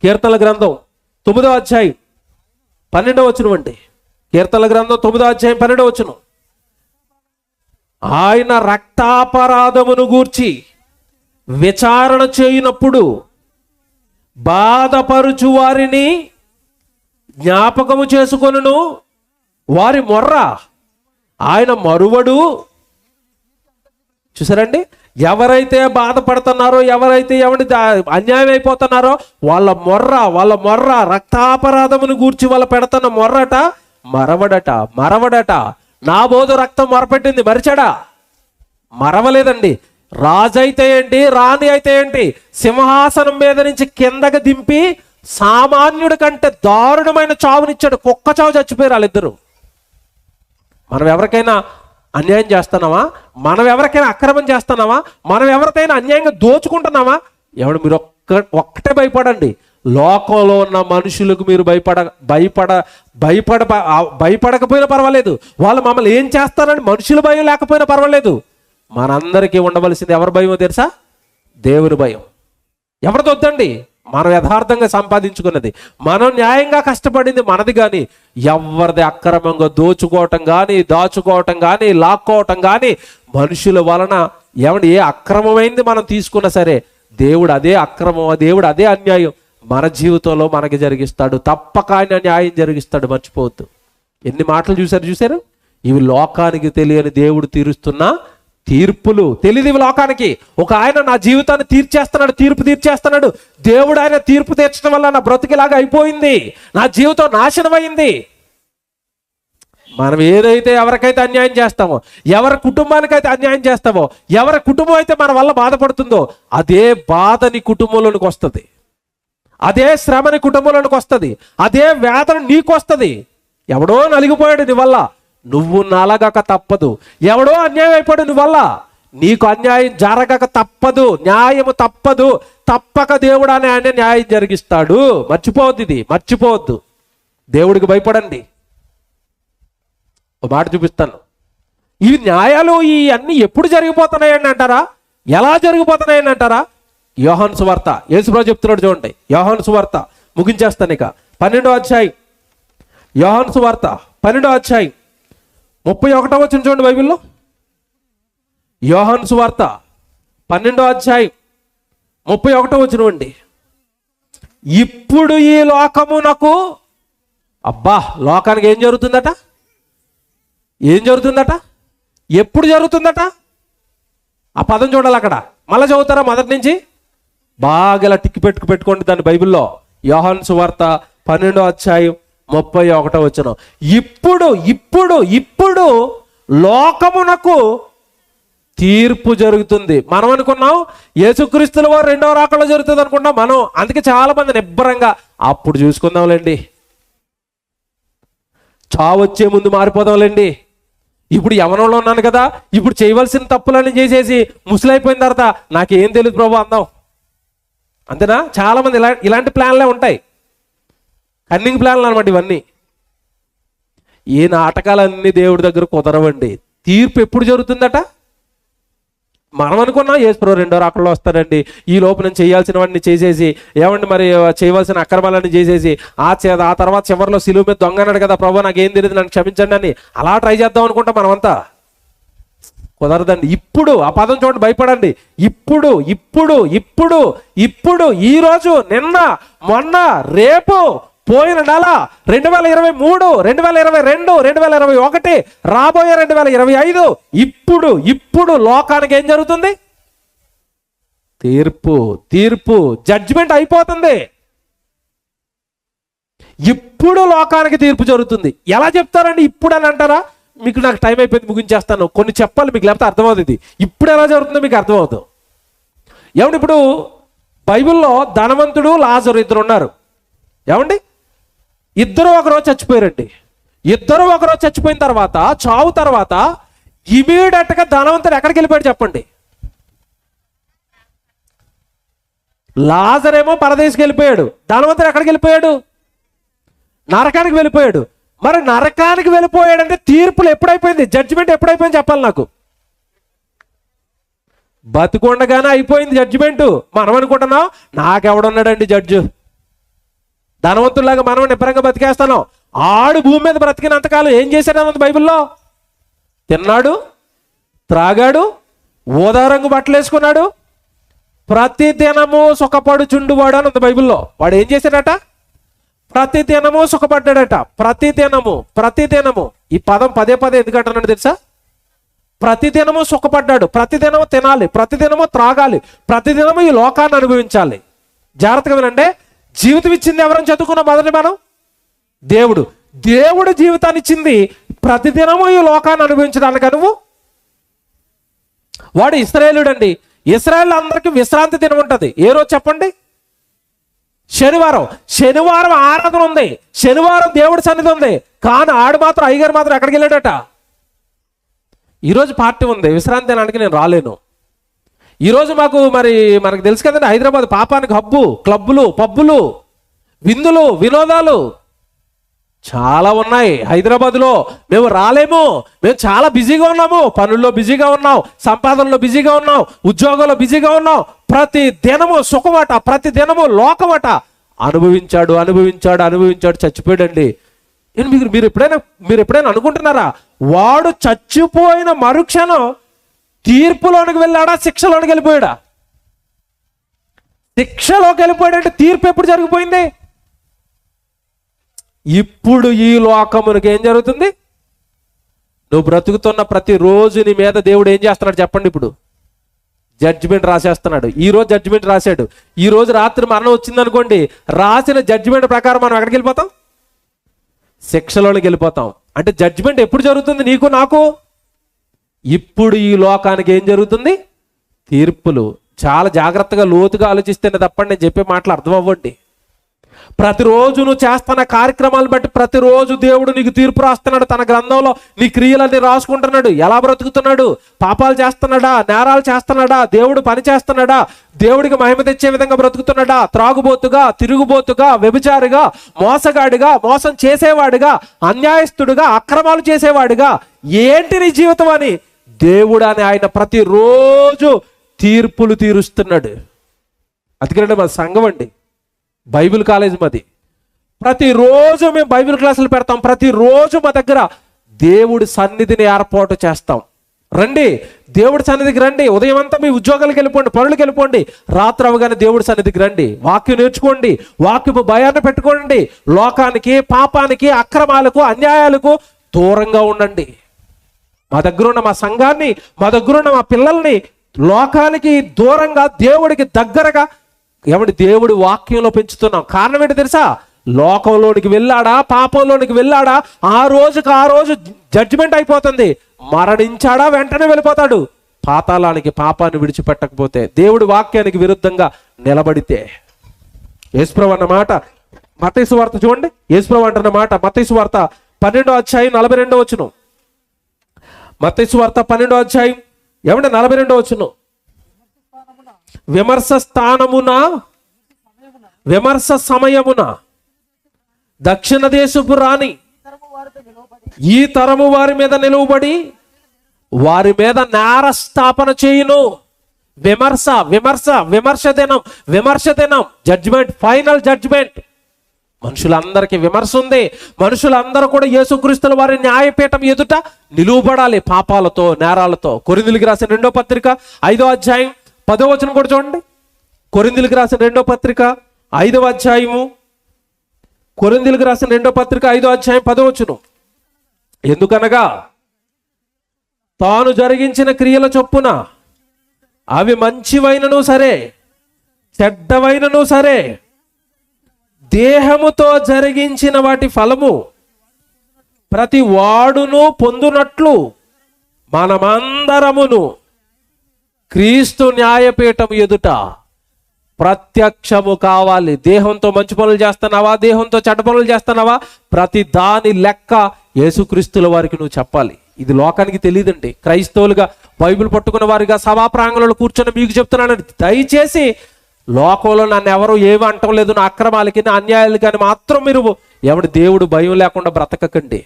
కీర్తనల గ్రంథం 9వ అధ్యాయం 12వ వచనం అండి. కీర్తనల గ్రంథం 9వ అధ్యాయం 12వ వచనం. ఆయన రక్తాపరాధమును గూర్చి విచారణ చేయనప్పుడు బాధపరుచు వారిని జ్ఞాపకము చేసుకొనును, వారి మొర్ర ఆయన మరువడు. చూసారండి, ఎవరైతే బాధపడుతున్నారో, ఎవరైతే అన్యాయం అయిపోతున్నారో వాళ్ళ మొర్ర రక్తాపరాధమును గూర్చి వాళ్ళ పెడుతున్న మొర్రట మరవడట. నాబోదు రక్తం మొరపెట్టింది, మరిచాడా? మరవలేదండి. రాజు అయితే ఏంటి, రాణి అయితే ఏంటి, సింహాసనం మీద నుంచి కిందకి దింపి సామాన్యుడి కంటే దారుణమైన చావునిచ్చాడు. కుక్క చావు చచ్చిపోయారు వాళ్ళిద్దరు. మనం ఎవరికైనా అన్యాయం చేస్తున్నావా? మనం ఎవరికైనా అక్రమం చేస్తున్నావా? మనం ఎవరికైనా అన్యాయంగా దోచుకుంటున్నావా? మీరు ఒక్కటే భయపడండి, లోకంలో ఉన్న మనుషులకు మీరు భయపడకపోయినా పర్వాలేదు. వాళ్ళు మమ్మల్ని ఏం చేస్తారని మనుషుల భయం లేకపోయినా పర్వాలేదు. మనందరికీ ఉండవలసింది ఎవరి భయమో తెలుసా? దేవుని భయం. ఎవరిది వద్దండి, మనం యథార్థంగా సంపాదించుకున్నది, మనం న్యాయంగా కష్టపడింది మనది. కానీ ఎవరిది అక్రమంగా దోచుకోవటం కానీ, దాచుకోవటం కానీ, లాక్కోవటం కానీ, మనుషుల వలన ఏ అక్రమమైంది మనం తీసుకున్నా సరే, దేవుడు అదే అక్రమం, దేవుడు అదే అన్యాయం మన జీవితంలో మనకి జరిగిస్తాడు. తప్పక ఆయన న్యాయం జరిగిస్తాడు, మర్చిపోవద్దు. ఎన్ని మాటలు చూశారు. ఇవి లోకానికి తెలియని దేవుడు తీరుస్తున్న తీర్పులు. తెలియదు లోకానికి. ఒక ఆయన నా జీవితాన్ని తీర్పు తీర్చేస్తున్నాడు. దేవుడు ఆయన తీర్పు తీర్చడం వల్ల నా బ్రతికిలాగా అయిపోయింది, నా జీవితం నాశనం అయింది. మనం ఏదైతే ఎవరికైతే అన్యాయం చేస్తామో, ఎవరి కుటుంబానికైతే అన్యాయం చేస్తామో, ఎవరి కుటుంబం అయితే మన వల్ల బాధపడుతుందో, అదే బాధ నీ కుటుంబంలోనికి వస్తుంది, అదే శ్రమని కుటుంబంలోనికి వస్తుంది, అదే వేదన నీకు వస్తుంది. ఎవడో నలిగిపోయాడు నీ వల్ల, నువ్వు నలగక తప్పదు. ఎవడో అన్యాయం అయిపోయాడు నీ వల్ల, నీకు అన్యాయం జరగక తప్పదు, న్యాయము తప్పదు. తప్పక దేవుడు అనే ఆయన న్యాయం జరిగిస్తాడు. మర్చిపోవద్దు. దేవుడికి భయపడండి. ఒక మాట చూపిస్తాను. ఈ న్యాయాలు ఈ అన్ని ఎప్పుడు జరిగిపోతున్నాయని అంటారా? ఎలా జరిగిపోతున్నాయని అంటారా? యోహాను సువార్త, యేసుప్రభు చెప్తున్నాడు చూడండి. యోహాను సువార్త ముగించేస్తాను ఇక. 12వ అధ్యాయం, యోహాను సువార్త 12వ అధ్యాయం 31వ వచనం చూడండి బైబిల్లో. యోహాను సువార్త 12వ అధ్యాయం 31వ వచనం అండి. ఇప్పుడు ఈ లోకమునకు, లోకానికి ఏం జరుగుతుందట? ఎప్పుడు జరుగుతుందట? ఆ పదం చూడాలి అక్కడ. మళ్ళీ చదువుతారా మొదటి నుంచి? బాగా ఇలా టిక్కి పెట్టుకోండి దాన్ని బైబిల్లో. యోహాను సువార్త 12వ అధ్యాయం 31వ వచనం. ఇప్పుడు లోకమునకు తీర్పు జరుగుతుంది. మనం అనుకున్నాం యేసుక్రీస్తుల వారు రెండవ రాకడలో జరుగుతుంది అనుకున్నాం మనం. అందుకే చాలా మంది నిబ్బరంగా అప్పుడు చూసుకుందాంలేండి, చావు వచ్చే ముందు మారిపోదాంలేండి, ఇప్పుడు యవనంలో ఉన్నాను కదా, ఇప్పుడు చేయవలసిన తప్పులన్నీ చేసేసి ముసలైపోయిన తర్వాత నాకేం తెలియదు ప్రభు అందాం. అంతేనా? చాలా మంది ఇలాంటి ప్లాన్లే ఉంటాయి, కన్నింగ్ ప్లాన్లు అనమాట ఇవన్నీ. ఈ నాటకాలన్నీ దేవుడి దగ్గర కుదరవండి. తీర్పు ఎప్పుడు జరుగుతుందట? మనం అనుకున్నాం యేసు రెండో రాకడలో వస్తాడండి, ఈ లోపు నేను చేయాల్సినవన్నీ చేసేసి, ఏమండి మరి చేయవలసిన అక్రమాలన్నీ చేసేసి ఆ తర్వాత చివరిలో సిలువ మీద దొంగ అన్నాడు కదా, ప్రభు నాకేం తెలియదు నన్ను క్షమించండి అని అలా ట్రై చేద్దాం అనుకుంటాం మనమంతా. కుదరదండి. ఇప్పుడు ఆ పదం చూడండి, భయపడండి. ఇప్పుడు ఇప్పుడు ఇప్పుడు ఇప్పుడు ఈ రోజు, నిన్న, మొన్న, రేపు, పోయిన నెల, 2023, 2022, 2021, రాబోయే 2025, ఇప్పుడు ఇప్పుడు లోకానికి ఏం జరుగుతుంది? తీర్పు. తీర్పు జడ్జిమెంట్ అయిపోతుంది. ఇప్పుడు లోకానికి తీర్పు జరుగుతుంది. ఎలా చెప్తారండి ఇప్పుడు అని అంటారా? మీకు నాకు టైం అయిపోయింది, ముగించేస్తాను. కొన్ని చెప్పాలి మీకు, లేకపోతే అర్థమవుతుంది. ఇప్పుడు ఎలా జరుగుతుందో మీకు అర్థమవుతుంది. ఏమండి, ఇప్పుడు బైబిల్లో ధనవంతుడు, లాజరు ఇద్దరు ఉన్నారు. ఏమండి, ఇద్దరు ఒకరోజు చచ్చిపోయారండి. ఇద్దరు ఒకరోజు చచ్చిపోయిన తర్వాత, చావు తర్వాత ఇమీడియట్గా ధనవంతుడు ఎక్కడికి వెళ్ళిపోయాడు చెప్పండి? లాజరేమో పరదేశికి వెళ్ళిపోయాడు. ధనవంతుడు ఎక్కడికి వెళ్ళిపోయాడు? నరకానికి వెళ్ళిపోయాడు. మరి నరకానికి వెళ్ళిపోయాడంటే తీర్పులు ఎప్పుడైపోయింది? జడ్జిమెంట్ ఎప్పుడైపోయింది చెప్పాలి నాకు. బతికొండగానే అయిపోయింది జడ్జిమెంట్. మనం అనుకుంటున్నాం నాకెవడున్నాడండి జడ్జు, ధనవంతుల్లాగా మనం నిబ్బరంగా బతికేస్తాను. ఆడు భూమి మీద బ్రతికినంతకాలం ఏం చేశాడు అన్నది బైబిల్లో. తిన్నాడు, త్రాగాడు, ఊదారంగు బట్టలు వేసుకున్నాడు, ప్రతి దినము సుఖపడుచుండువాడు అన్నది బైబిల్లో. వాడు ఏం చేశాడట? ప్రతి దినము సుఖపడ్డాడట. ప్రతి దినము, ప్రతి దినము. ఈ పదం పదే పదే ఎందుకంటున్నాడు తెలుసా? ప్రతి దినము సుఖపడ్డాడు, ప్రతి దినము తినాలి, ప్రతి దినము త్రాగాలి, ప్రతి దినము ఈ లోకాన్ని అనుభవించాలి. జాగ్రత్తగా వినండి, జీవితం ఇచ్చింది ఎవరని చదువుకున్నాం మొదటి మనం? దేవుడు. దేవుడు జీవితాన్ని ఇచ్చింది ప్రతిదినము ఈ లోకాన్ని అనుభవించడానికి. నువ్వు వాడు ఇశ్రాయేలుడు అండి. ఇశ్రాయేలు అందరికీ విశ్రాంతి దినం ఉంటుంది. ఏ రోజు చెప్పండి? శనివారం. శనివారం ఆరాధన ఉంది, శనివారం దేవుడి సన్నిధి ఉంది. కానీ ఆడు మాత్రం, అయ్యగారు మాత్రం ఎక్కడికి వెళ్ళాడట? ఈరోజు పార్టీ ఉంది, విశ్రాంతి దినానికి నేను రాలేను. ఈరోజు మనకు తెలుసు కదండి, హైదరాబాద్ పాపానికి హబ్బు. క్లబ్బులు, పబ్బులు, విందులు, వినోదాలు చాలా ఉన్నాయి హైదరాబాద్లో. మేము రాలేము, మేము చాలా బిజీగా ఉన్నాము, పనుల్లో బిజీగా ఉన్నాం, సంపాదనలో బిజీగా ఉన్నాం, ఉద్యోగంలో బిజీగా ఉన్నాం. ప్రతి దినము సుఖమట, ప్రతి దినము లోకమట. అనుభవించాడు అనుభవించాడు అనుభవించాడు, చచ్చిపోయాడండి. మీరు ఎప్పుడైనా అనుకుంటున్నారా వాడు చచ్చిపోయిన మరుక్షణం తీర్పులోనికి వెళ్ళాడా, శిక్షలోనికి వెళ్ళిపోయాడా? శిక్షలోకి వెళ్ళిపోయాడంటే తీర్పు ఎప్పుడు జరిగిపోయింది? ఇప్పుడు ఈ లోకమునికి ఏం జరుగుతుంది? నువ్వు బ్రతుకుతున్న ప్రతిరోజు నీ మీద దేవుడు ఏం చేస్తున్నాడు చెప్పండి? ఇప్పుడు జడ్జిమెంట్ రాసేస్తున్నాడు. ఈ రోజు జడ్జిమెంట్ రాశాడు. ఈ రోజు రాత్రి మరణం వచ్చింది అనుకోండి, రాసిన జడ్జిమెంట్ ప్రకారం మనం ఎక్కడికి వెళ్ళిపోతాం? శిక్షలోనికి వెళ్ళిపోతాం. అంటే జడ్జిమెంట్ ఎప్పుడు జరుగుతుంది నీకు నాకు? ఇప్పుడు ఈ లోకానికి ఏం జరుగుతుంది? తీర్పులు. చాలా జాగ్రత్తగా లోతుగా ఆలోచిస్తేనే తప్పండి నేను చెప్పే మాటలు అర్థం అవ్వండి. ప్రతిరోజు నువ్వు చేస్తున్న కార్యక్రమాలు బట్టి ప్రతిరోజు దేవుడు నీకు తీర్పు రాస్తున్నాడు. తన గ్రంథంలో నీ క్రియలన్నీ రాసుకుంటున్నాడు. ఎలా బ్రతుకుతున్నాడు? పాపాలు చేస్తున్నాడా, నేరాలు చేస్తున్నాడా, దేవుడు పని చేస్తున్నాడా, దేవుడికి మహిమ తెచ్చే విధంగా బ్రతుకుతున్నాడా, త్రాగుబోతుగా, తిరుగుబోతుగా, వ్యభిచారిగా, మోసగాడిగా, మోసం చేసేవాడిగా, అన్యాయస్తుడిగా, అక్రమాలు చేసేవాడిగా, ఏంటి నీ జీవితం అని దేవుడు అని ఆయన ప్రతిరోజు తీర్పులు తీరుస్తున్నాడు. అందుకనే మా సంఘం అండి, బైబిల్ కాలేజ్ మాది. ప్రతిరోజు మేము బైబిల్ క్లాసులు పెడతాం. ప్రతిరోజు మా దగ్గర దేవుడి సన్నిధిని ఏర్పాటు చేస్తాం. రండి, దేవుడి సన్నిధికి రండి. ఉదయం అంతా మీ ఉద్యోగాలకు వెళ్ళిపోండి, పనులకు వెళ్ళిపోండి, రాత్రి అవగానే దేవుడి సన్నిధికి రండి. వాక్యం నేర్చుకోండి, వాక్యపు భయాన్ని పెట్టుకోండి. లోకానికి, పాపానికి, అక్రమాలకు, అన్యాయాలకు దూరంగా ఉండండి. మా దగ్గర ఉన్న మా సంఘాన్ని, మా దగ్గర ఉన్న మా పిల్లల్ని లోకానికి దూరంగా, దేవుడికి దగ్గరగా దేవుడి వాక్యంలో పెంచుతున్నాం. కారణం ఏంటి తెలుసా? లోకంలోనికి వెళ్ళాడా, పాపంలోనికి వెళ్ళాడా, ఆ రోజు జడ్జిమెంట్ అయిపోతుంది. మరణించాడా, వెంటనే వెళ్ళిపోతాడు. పాతాళానికి, పాపాన్ని విడిచిపెట్టకపోతే, దేవుడి వాక్యానికి విరుద్ధంగా నిలబడితే. యేసుప్రభు అన్న మాట మత్తయి సువార్త చూడండి. యేసుప్రభు అంటున్న మాట మత్తయి సువార్త 12వ అధ్యాయం 42వ వచనం. మత్తయి సువార్త 12వ అధ్యాయం 42వ వచనం. విమర్శ స్థానమున, విమర్శ సమయమున దక్షిణ దేశపు రాణి ఈ తరము వారి మీద నిలువబడి వారి మీద నేరస్థాపన చేయును. విమర్శ, విమర్శ, విమర్శ దినం, విమర్శ దినం, జడ్జిమెంట్, ఫైనల్ జడ్జిమెంట్. మనుషులందరికీ విమర్శ ఉంది. మనుషులందరూ కూడా యేసుక్రీస్తుల వారి న్యాయపీఠం ఎదుట నిలువబడాలి పాపాలతో, నేరాలతో. కొరింథీయులకు రాసిన 2వ పత్రిక 5వ అధ్యాయం 10వ వచనం కూడా చూడండి. కొరింథీయులకు రాసిన 2వ పత్రిక 5వ అధ్యాయము, కొరింథీయులకు రాసిన 2వ పత్రిక 5వ అధ్యాయం 10వ వచనం. ఎందుకనగా తాను జరిగించిన క్రియల చొప్పున అవి మంచివైనను సరే, చెడ్డవైనను సరే, దేహముతో జరిగించిన వాటి ఫలము ప్రతి వాడును పొందునట్లు మనమందరమును క్రీస్తు న్యాయపీఠం ఎదుట ప్రత్యక్షము కావాలి. దేహంతో మంచి పనులు చేస్తున్నావా, దేహంతో చెడ్డ పనులు చేస్తున్నావా, ప్రతి దాని లెక్క యేసుక్రీస్తుల వారికి నువ్వు చెప్పాలి. ఇది లోకానికి తెలియదండి. క్రైస్తవులుగా, బైబిల్ పట్టుకున్న వారిగా సభా ప్రాంగణంలో కూర్చొని మీకు చెప్తున్నానండి, దయచేసి లోకంలో నన్ను ఎవరు ఏమి అంటం లేదు, నా అక్రమాలకి, నా అన్యాయాలకి అని మాత్రం మీరు ఎవడి దేవుడు భయం లేకుండా బ్రతకకండి.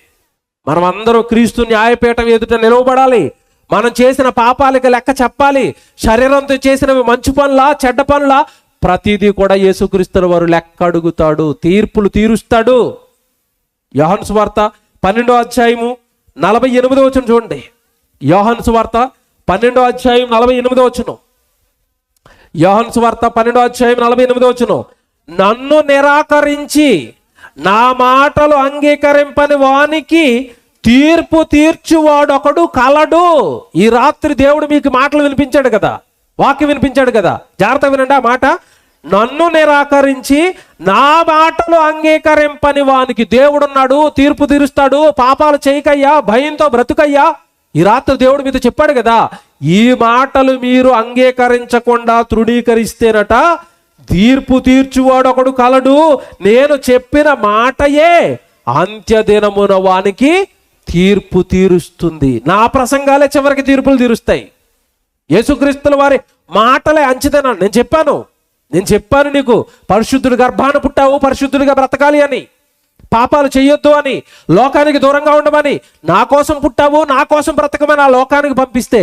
మనం అందరూ క్రీస్తు న్యాయపీఠం ఎదుట నిలవబడాలి. మనం చేసిన పాపాలకి లెక్క చెప్పాలి. శరీరంతో చేసినవి మంచి పనులా, చెడ్డ పనులా, ప్రతిదీ కూడా యేసుక్రీస్తుల వారు లెక్క అడుగుతాడు, తీర్పులు తీరుస్తాడు. యోహాను సువార్త 12వ అధ్యాయము 48వ వచనం చూడండి. యోహాను సువార్త 12వ అధ్యాయం 48వ వచనం. యోహాను సువార్త 12వ అధ్యాయం 48వ వచనం. నన్ను నిరాకరించి నా మాటలు అంగీకరింపని వానికి తీర్పు తీర్చువాడొకడు కలడు. ఈ రాత్రి దేవుడు మీకు మాటలు వినిపించాడు కదా, వాక్యం వినిపించాడు కదా, జాగ్రత్త వినండి ఆ మాట. నన్ను నిరాకరించి నా మాటలు అంగీకరింపని వానికి దేవుడున్నాడు, తీర్పు తీరుస్తాడు. పాపాలు చేయకయ్యా, భయంతో బ్రతుకయ్యా. ఈ రాత్రి దేవుడు మీతో చెప్పాడు కదా, ఈ మాటలు మీరు అంగీకరించకుండా తృణీకరిస్తేనట తీర్పు తీర్చువాడు ఒకడు కలడు. నేను చెప్పిన మాటయే అంత్యదినమున వానికి తీర్పు తీరుస్తుంది. నా ప్రసంగాలే చివరికి తీర్పులు తీరుస్తాయి. యేసుక్రీస్తుల వారి మాటలే అంచెదనం. నేను చెప్పాను నీకు, పరిశుద్ధుడి గర్భాన పుట్టావు, పరిశుద్ధుడిగా బ్రతకాలి అని, పాపాలు చేయొద్దు అని, లోకానికి దూరంగా ఉండమని. నా కోసం పుట్టావు, నా కోసం బ్రతకమని ఆ లోకానికి పంపిస్తే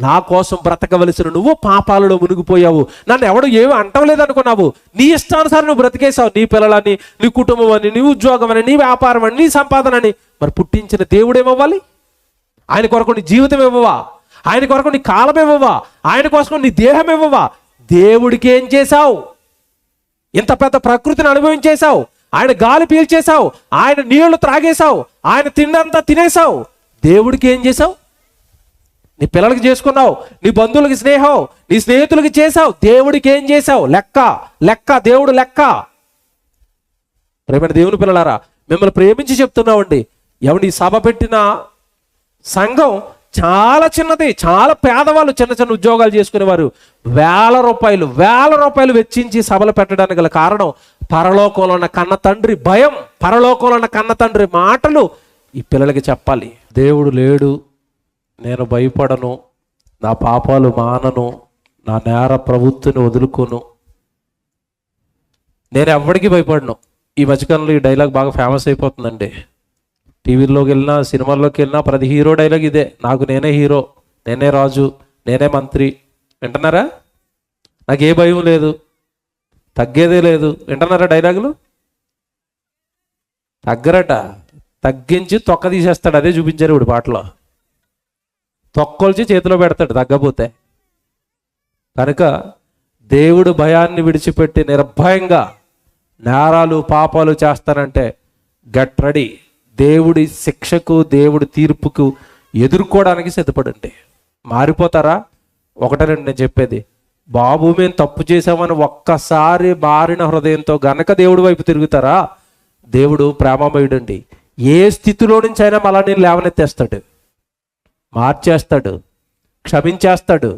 నా కోసం బ్రతకవలసిన నువ్వు పాపాలలో మునిగిపోయావు. నన్ను ఎవడు ఏమి అంటం లేదనుకున్నావు. నీ ఇష్టానుసారం నువ్వు బ్రతికేసావు. నీ పిల్లలని, నీ కుటుంబం అని, నీ ఉద్యోగం అని, నీ వ్యాపారం అని, నీ సంపాదన అని. మరి పుట్టించిన దేవుడు ఏమవ్వాలి? ఆయన కొరకు నీ జీవితం ఇవ్వవా? ఆయన కొరకు నీ కాలం ఇవ్వవా? ఆయన కోసం నీ దేహం ఇవ్వవా? దేవుడికి ఏం చేశావు? ఇంత పెద్ద ప్రకృతిని అనుభవించేశావు, ఆయన గాలి పీల్చేశావు, ఆయన నీళ్లు త్రాగేశావు, ఆయన తిండంతా తినేశావు. దేవుడికి ఏం చేశావు? నీ పిల్లలకి చేసుకున్నావు, నీ బంధువులకి స్నేహం, నీ స్నేహితులకి చేశావు. దేవుడికి ఏం చేశావు? లెక్క దేవుడు లెక్క. ప్రేమైన దేవుని పిల్లలారా, మిమ్మల్ని ప్రేమించి చెప్తున్నామండి. ఎవడి సభ పెట్టిన సంఘం చాలా చిన్నది, చాలా పేదవాళ్ళు, చిన్న చిన్న ఉద్యోగాలు చేసుకునేవారు వేల రూపాయలు వెచ్చించి సభలు పెట్టడానికి గల కారణం పరలోకంలో ఉన్న కన్న తండ్రి భయం, పరలోకంలో ఉన్న కన్న తండ్రి మాటలు ఈ పిల్లలకి చెప్పాలి. దేవుడు లేడు, నేను భయపడను, నా పాపాలు మానను, నా నేర ప్రవృత్తిని వదులుకోను, నేను ఎవరికి భయపడను. ఈ మధ్యకాలంలో ఈ డైలాగ్ బాగా ఫేమస్ అయిపోతుందండి. టీవీలోకి వెళ్ళినా, సినిమాల్లోకి వెళ్ళినా ప్రతి హీరో డైలాగ్ ఇదే, నాకు నేనే హీరో, నేనే రాజు, నేనే మంత్రి. వింటున్నారా? నాకు ఏ భయం లేదు, తగ్గేదే లేదు. వింటున్నారా డైలాగులు? తగ్గరట, తగ్గించి తొక్క తీసేస్తాడు. అదే చూపించారు ఇప్పుడు పాటలో. తొక్కొల్చి చేతిలో పెడతాడు తగ్గపోతే. కనుక దేవుడు భయాన్ని విడిచిపెట్టి నిర్భయంగా నేరాలు పాపాలు చేస్తానంటే గెట్ రెడీ. దేవుడి శిక్షకు, దేవుడి తీర్పుకు ఎదుర్కోవడానికి సిద్ధపడండి. మారిపోతారా? ఒకటే రెండు నేను చెప్పేది, బాబు మేము తప్పు చేసామని ఒక్కసారి మారిన హృదయంతో గనక దేవుడి వైపు తిరుగుతారా, దేవుడు ప్రేమమయుడండి. ఏ స్థితిలో నుంచి అయినా మళ్ళా నేను లేవనెత్తేస్తాడు, మార్చేస్తాడు. క్షమించేస్తాడు,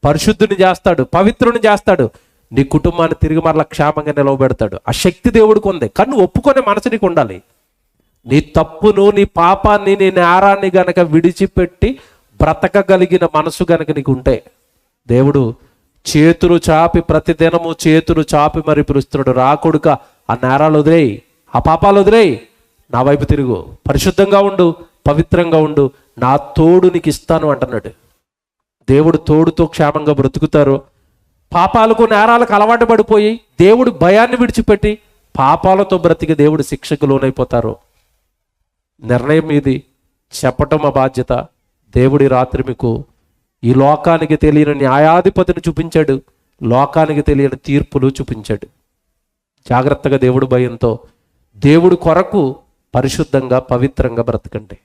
పరిశుద్ధుని చేస్తాడు, పవిత్రుని చేస్తాడు, నీ కుటుంబాన్ని తిరిగి మరలా క్షేమంగా నిలవబెడతాడు. ఆ శక్తి దేవుడికి ఉంది. కానీ నువ్వు ఒప్పుకునే మనసు నీకు ఉండాలి. నీ తప్పును, నీ పాపాన్ని, నీ నేరాన్ని గనక విడిచిపెట్టి బ్రతకగలిగిన మనసు గనక నీకు ఉంటే, దేవుడు చేతులు చాపి ప్రతిదినము చేతులు చాపి మరి పిలుస్తున్నాడు, రా కొడుక, ఆ నేరాలు వదిలేయి, ఆ పాపాలు వదిలేయి, నా వైపు తిరుగు, పరిశుద్ధంగా ఉండు, పవిత్రంగా ఉండు, నా తోడు నీకు ఇస్తాను అంటున్నాడు. దేవుడు తోడుతో క్షేమంగా బ్రతుకుతారు. పాపాలకు నేరాలకు అలవాటు పడిపోయి దేవుడు భయాన్ని విడిచిపెట్టి పాపాలతో బ్రతికి దేవుడు శిక్షకు లోనైపోతారు. నిర్ణయం మీది, చెప్పటం మా బాధ్యత. దేవుడి రాత్రి మీకు ఈ లోకానికి తెలియని న్యాయాధిపతిని చూపించాడు, లోకానికి తెలియని తీర్పులు చూపించాడు. జాగ్రత్తగా దేవుడు భయంతో దేవుడి కొరకు పరిశుద్ధంగా పవిత్రంగా బ్రతకండి.